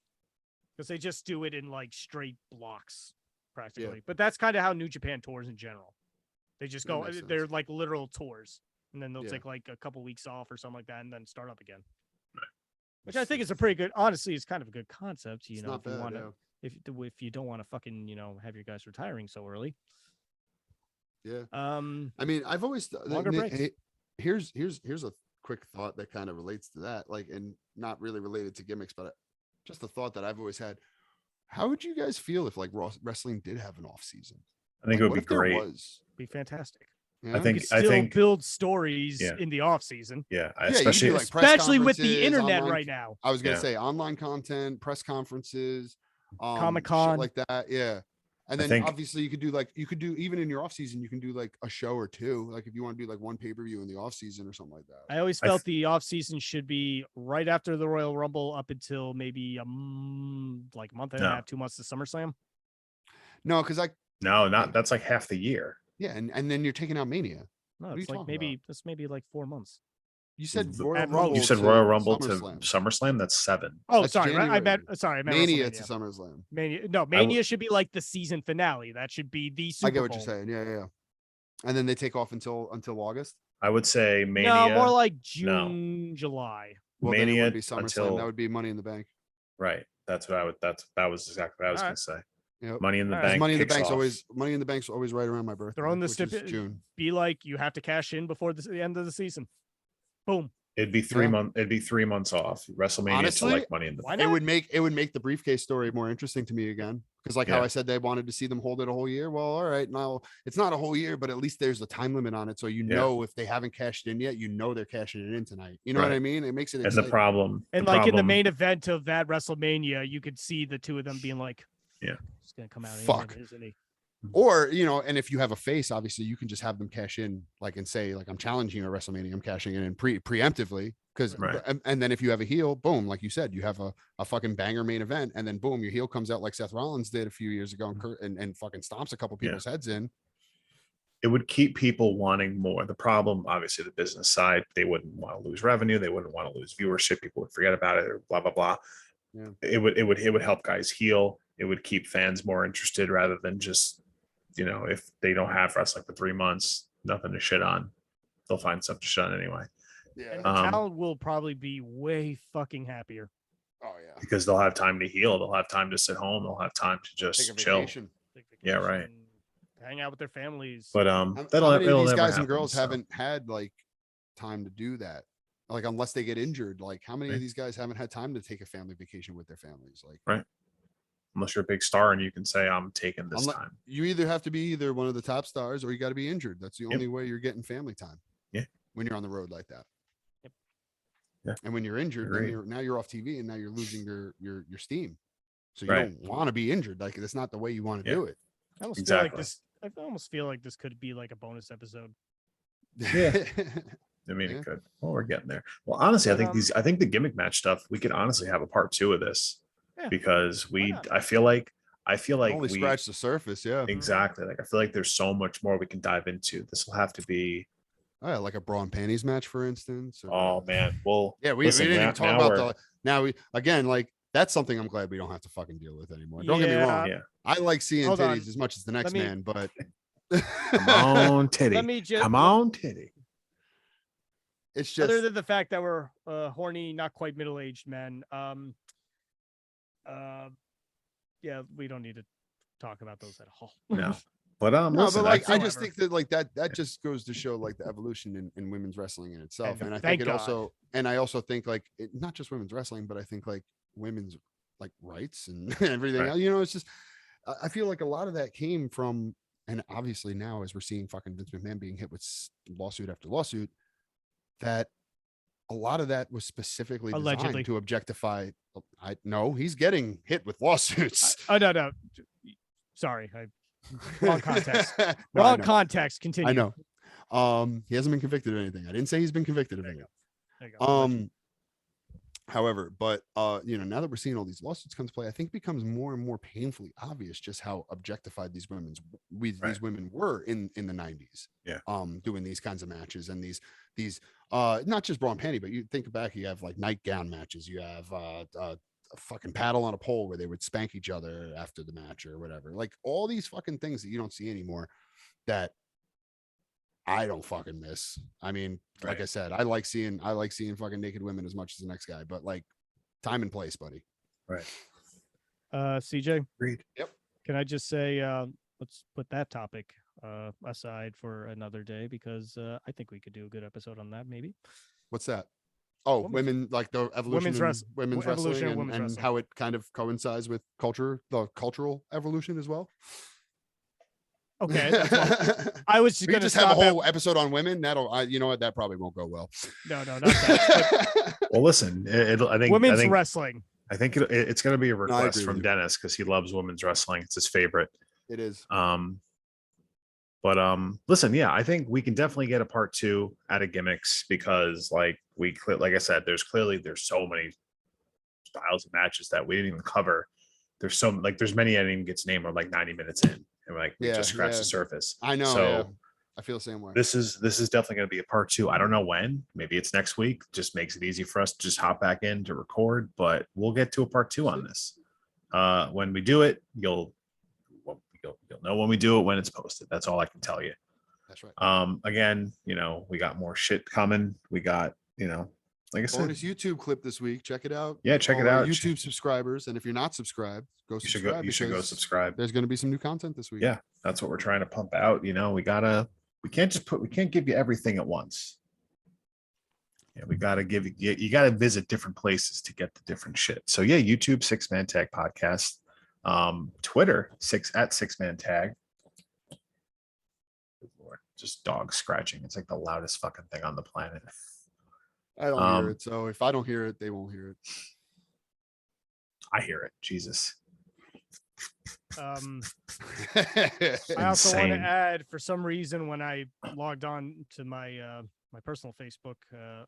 Because they just do it in like straight blocks practically. But that's kind of how New Japan tours in general. They just That go, makes they're sense. like literal tours. And then they'll Yeah. take like a couple weeks off or something like that and then start up again. Right. Which I think is a pretty good, honestly, it's kind of a good concept. You It's know, not if you bad, want yeah. to, if you don't want to fucking, have your guys retiring so early. Yeah. I mean, I've always Longer breaks. Here's a quick thought that kind of relates to that, like, and not really related to gimmicks, but just a thought that I've always had. How would you guys feel if like wrestling did have an off season? I think Like, it would what be if there great. was? be fantastic. Yeah? I You think could still think build stories Yeah. in the off season, yeah, Yeah, you could especially do, like, press especially with the conferences, internet online- right now. I was gonna Yeah. say online content, press conferences, shit Comic-Con. like that. Yeah. And I then think- obviously you could do even in your off season, you can do like a show or two. Like if you want to do like one pay-per-view in the off season or something like that. I always I felt the off season should be right after the Royal Rumble up until maybe like a month and a No. half, 2 months to SummerSlam. No, because no, not that's like half the year. yeah, and then you're taking out Mania. No, What are it's you like talking maybe that's maybe like 4 months. You said The- Royal At Rumble. most. You said to Royal Rumble to SummerSlam. SummerSlam. That's 7. Oh, That's sorry, right? I January. meant Mania WrestleMania. to SummerSlam. Mania. No, Mania should be like the season finale. That should be the Super I get what Bowl. you're saying. Yeah. And then they take off until August. I would say Mania. No, more like No. June, July. Well, then it Mania wouldn't be SummerSlam. until- That would be Money in the Bank. Right. That's what I would. That was exactly what I was All going to say. Yep. Money in the All right. 'Cause bank. Money in the kicks Bank's off. always right around my birthday. Throw in the which is stipend- June. Be like you have to cash in before the end of the season. Boom. It'd be 3 Yeah. months. It'd be 3 months off. WrestleMania Honestly, to like Money in the Why Bank. It not? would make the briefcase story more interesting to me again. Because like how Yeah. I said they wanted to see them hold it a whole year. Well, all right, now it's not a whole year, but at least there's a time limit on it. So you Yeah. know if they haven't cashed in yet, you know they're cashing it in tonight. You know what Right. I mean? It makes it And the exciting. problem. And the like in the problem- main event of that WrestleMania, you could see the two of them being like, Yeah. it's gonna come out Fuck. anyway, isn't he? Or, and if you have a face, obviously you can just have them cash in, like, and say, like, I'm challenging you at WrestleMania, I'm cashing in preemptively. Because, Right. and then if you have a heel, boom, like you said, you have a fucking banger main event, and then boom, your heel comes out like Seth Rollins did a few years ago and fucking stomps a couple Yeah. people's heads in. It would keep people wanting more. The problem, obviously, the business side, they wouldn't want to lose revenue. They wouldn't want to lose viewership. People would forget about it, or blah blah blah. Yeah. It would help guys heal. It would keep fans more interested rather than just, if they don't have wrestling for 3 months, nothing to shit on, they'll find something to shit on anyway. Yeah. And the talent will probably be way fucking happier. Oh yeah. Because they'll have time to heal. They'll have time to sit home. They'll have time to Take a just chill. vacation. Take Yeah, right. vacation, hang out with their families. But How that'll many of it'll these never guys and happen, girls so. haven't had like time to do that? Like, unless they get injured, like how many Right. of these guys haven't had time to take a family vacation with their families? Like, Unless you're a big star and you can say I'm taking this Unless- time. you either have to be either one of the top stars or you got to be injured. That's the Yep. only way you're getting family time. Yeah. When you're on the road like that. Yep. Yeah. And when you're injured, then Agreed. now you're off TV and now you're losing your steam. So you Right. don't want to be injured. Like, that's not the way you want to Yeah. do it. I almost feel like Exactly. this. I almost feel like this could be like a bonus episode. Yeah. I mean, Yeah. it could. Well, we're getting there. Well, honestly, I But, think I think the gimmick match stuff, we could honestly have a part 2 of this Yeah. because not? I feel like Only we scratch the surface. Yeah. exactly like I feel like there's so much more we can dive into. This will have to be. Oh, yeah, like a bra and panties match, for instance. Or, Oh man, well, yeah, we listen, didn't now- even talk now about we're- the. Now we again, like, that's something I'm glad we don't have to fucking deal with anymore. Don't get me Yeah. wrong. Yeah, I like seeing Hold on. titties as much as the next me- man, but come on, titty, Let me just. come on, titty. it's just Other than the fact that we're horny, not quite middle-aged men, Yeah, we don't need to talk about those at all. No. But No, listen, but like I just whatsoever. think that like that just goes to show like the evolution in women's wrestling in itself. And I thank think it God. also, and I also think like not just women's wrestling, but I think like women's like rights and everything Right. else. You know, it's just I feel like a lot of that came from, and obviously now as we're seeing fucking Vince McMahon being hit with lawsuit after lawsuit, that a lot of that was specifically Allegedly. designed to objectify. I know he's getting hit with lawsuits. Oh no. Sorry, wrong context. No, I Wrong know. context. Continue. I know. He hasn't been convicted of anything. I didn't say he's been convicted of anything. There you go. However, but you know, now that we're seeing all these lawsuits come to play, I think it becomes more and more painfully obvious just how objectified these women were in the 90s. Yeah. Doing these kinds of matches and these not just bra and panty, but you think back, you have like nightgown matches, you have a fucking paddle on a pole where they would spank each other after the match or whatever. Like all these fucking things that you don't see anymore that I don't fucking miss. I mean, like I said, I like seeing fucking naked women as much as the next guy, but like time and place, buddy. Right. CJ. Agreed. Yep. Can I just say, let's put that topic aside for another day because I think we could do a good episode on that. Maybe. What's that? Oh, women, like the evolution women's women's wrestling and, women's wrestling. how it kind of coincides with culture, the cultural evolution as well. Okay, I was just we going to just have a whole episode on women. You know what? That probably won't go well. No, not that. Well, listen, I think women's wrestling. I think it's going to be a I request agree from with you. Dennis because he loves women's wrestling. It's his favorite. It is. But listen, yeah, I think we can definitely get a part 2 out of gimmicks because like I said, there's so many styles of matches that we didn't even cover. There's many I didn't even get to name are like 90 minutes in and like we just scratched the surface. I know. So yeah. I feel the same way. this is definitely going to be a part 2. I don't know when. Maybe it's next week. Just makes it easy for us to just hop back in to record. But we'll get to a part 2 on this. When we do it, you'll know when we do it when it's posted. That's all I can tell you. That's right. Again, you know, we got more shit coming. We got, you know, like I said, bonus YouTube clip this week. Check it out. Yeah, check it out. YouTube subscribers, and if you're not subscribed, go subscribe. You should go subscribe. There's going to be some new content this week. Yeah, that's what we're trying to pump out. You know, we can't give you everything at once. Yeah, we got to give you got to visit different places to get the different shit. So yeah, YouTube 6 Man Tag Podcast, Twitter 6 Man Tag. Good Lord, just dog scratching. It's like the loudest fucking thing on the planet. I don't hear it, so if I don't hear it, they won't hear it. I hear it. Jesus. I also want to Insane. add, for some reason, when I logged on to my my personal Facebook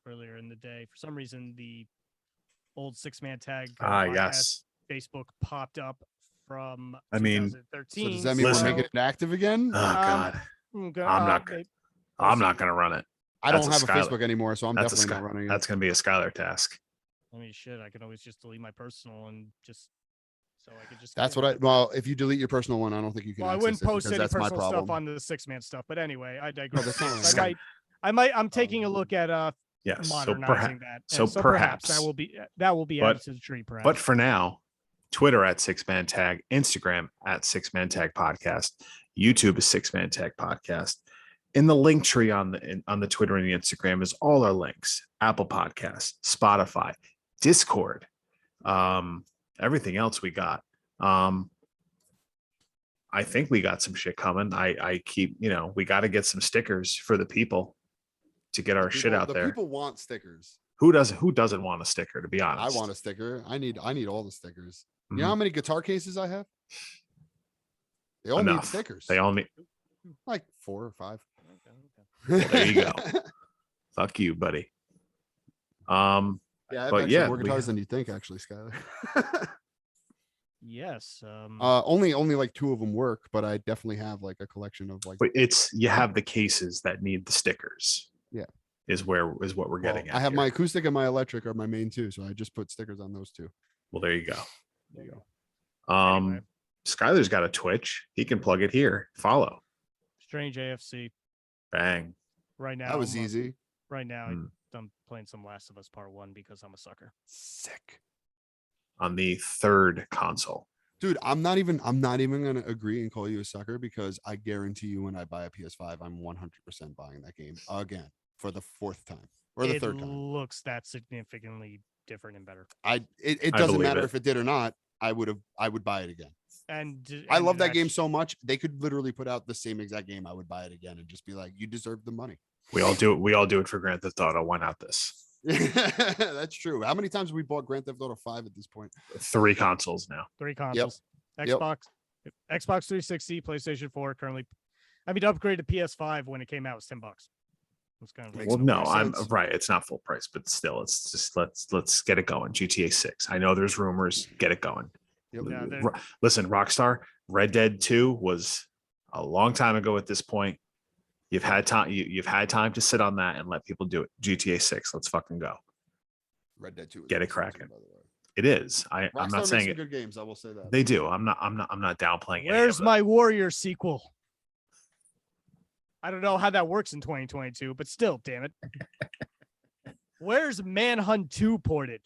earlier in the day, for some reason the old 6 Man Tag Yes. Facebook popped up from I mean, 2013. So does that mean Listen. we're making it active again? Oh God. I'm not gonna run it. I don't That's have a a Skylar. Facebook anymore, so I'm That's definitely not running it. That's gonna be a Skylar task. I mean, shit, I can always just delete my personal and just so I could just. That's what well, if you delete your personal one, I don't think you can. Well, I wouldn't access it post because any that's my personal stuff problem. on the 6 Man stuff, but anyway, I No, digress. that's not I'm taking a look at Yes. modernizing that. So And perhaps that will be But- added to the tree. Perhaps. But for now, Twitter at 6 Man Tag, Instagram at 6 Man Tag Podcast, YouTube is 6 Man Tag Podcast. In the link tree on the Twitter and the Instagram is all our links: Apple Podcasts, Spotify, Discord, everything else we got. I think we got some shit coming. I keep, you know, we got to get some stickers for the people to get our shit out there. People want stickers. Who doesn't want a sticker, to be honest? I want a sticker. I need all the stickers. Mhm. You know how many guitar cases I have? They all Enough. need stickers. They all need. like 4 or 5. Well, there you go. Fuck you, buddy. Yeah, I've But actually yeah, more we- guitars than you think, actually, Skylar. yes. Only like 2 of them work, but I definitely have like a collection of like. But you have the cases that need the stickers. Yeah. Is what we're getting at. I have here. my acoustic and my electric are my main 2, so I just put stickers on those 2. Well, there you go. There you go. Anyway. Skylar's got a Twitch. He can plug it here. Follow. Strange AFC. Bang. Right now. That was easy. Right now, Hmm. I'm playing some Last of Us Part 1 because I'm a sucker. Sick. on the third console. Dude, I'm not even gonna agree and call you a sucker, because I guarantee you when I buy a PS5, I'm 100% buying that game again for the fourth time or the It third time. looks that significantly different and better. It I doesn't believe matter it. if it did or not. I would buy it again. And I love that that's- game so much. They could literally put out the same exact game. I would buy it again and just be like, you deserve the money. We all do it. We all do it for Grand Theft Auto. Why not this? That's true. How many times have we bought Grand Theft Auto 5 at this point? 3 consoles now. 3 consoles. Yep. Xbox 360, PlayStation 4 currently. I mean, to upgrade to PS5 when it came out was $10. It's kind of Makes Well, no no, I'm sense. right. It's not full price, but still, it's just let's get it going. GTA 6. I know there's rumors. Get it going. Yep. Yeah, they're- Listen, Rockstar, Red Dead 2 was a long time ago at this point. You've had time. You've had time to sit on that and let people do it. GTA 6. Let's fucking go. Red Dead 2 is Get it awesome too, cracking. by the way. It is. I'm Rockstar not makes saying some it. good games. I will say that. They do. I'm not downplaying. any of Where's them. my Warrior sequel? I don't know how that works in 2022, but still, damn it. Where's Manhunt 2 ported?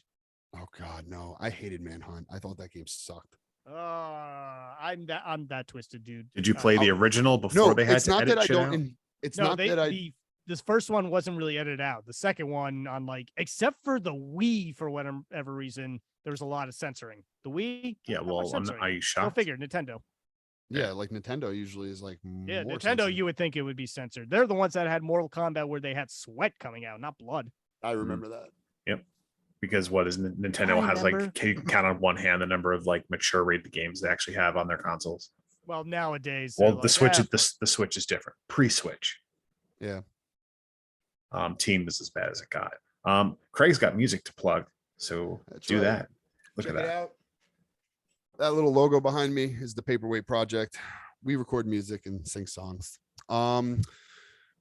Oh God, no! I hated Manhunt. I thought that game sucked. I'm that twisted, dude. Did you play the original before No, they had it's to not edit that I shit don't. out? It's No, not that I. this first one wasn't really edited out. The second one, on except for the Wii, for whatever reason, there was a lot of censoring. The Wii, Yeah. not much Well, censoring. are you Go shocked? figure, Nintendo. Yeah, like Nintendo usually is like. Yeah, more Nintendo, sensitive. you would think it would be censored. They're the ones that had Mortal Kombat where they had sweat coming out, not blood. I remember that. Because what is Nintendo has remember. you can count on one hand the number of mature rated games they actually have on their consoles. Well, nowadays, Well, they're the Switch "Ah, the Switch is different. Pre-Switch. Yeah. Team is as bad as it got. Craig's got music to plug, so That's do right. that. Look Check at it that. out. That little logo behind me is the Paperweight Project. We record music and sing songs.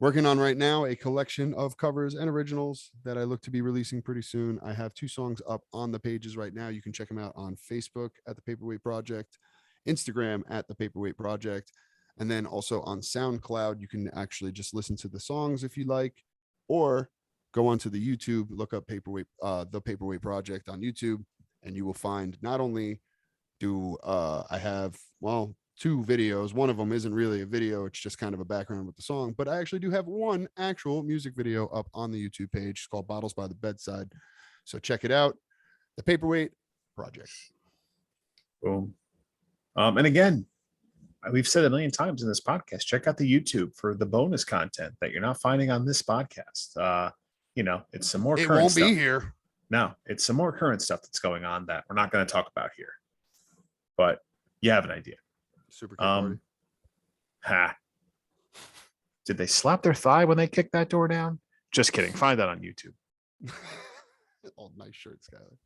Working on right now a collection of covers and originals that I look to be releasing pretty soon. I have 2 songs up on the pages right now. You can check them out on Facebook at the Paperweight Project, Instagram at the Paperweight Project, and then also on SoundCloud. You can actually just listen to the songs if you like, or go onto the YouTube, look up Paperweight, the Paperweight Project on YouTube, and you will find not only do I have 2 videos. One of them isn't really a video, it's just kind of a background with the song, but I actually do have one actual music video up on the YouTube page. It's called Bottles by the Bedside, so check it out. The Paperweight Project. Boom. And again, we've said a million times in this podcast, check out the YouTube for the bonus content that you're not finding on this podcast. It's some more It current won't stuff. be here. No, it's some more current stuff that's going on that we're not going to talk about here, but you have an idea. Super Kick Party. Ha. Did they slap their thigh when they kicked that door down? Just kidding. Find that on YouTube. Oh, nice shirt, Skyler.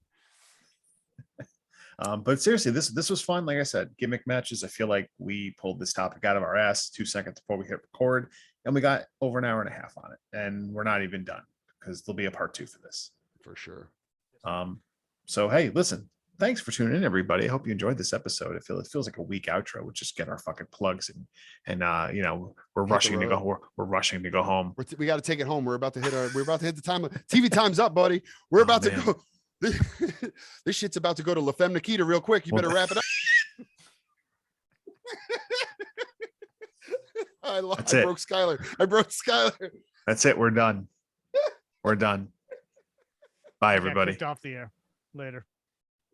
But seriously, this was fun. Like I said, gimmick matches. I feel like we pulled this topic out of our ass 2 seconds before we hit record, and we got over an hour and a half on it, and we're not even done because there'll be a part 2 for this. For sure. So hey, listen. Thanks for tuning in, everybody. I hope you enjoyed this episode. It feels like a weak outro. We'll just get our fucking plugs and we're rushing to go. We're rushing to go home. We got to take it home. We're about to hit the time. TV time's up, buddy. We're about to go. This shit's about to go to La Femme Nikita real quick. You better wrap it up. I broke Skyler. That's it. We're done. We're done. Bye, I got everybody. kicked off the air. Later.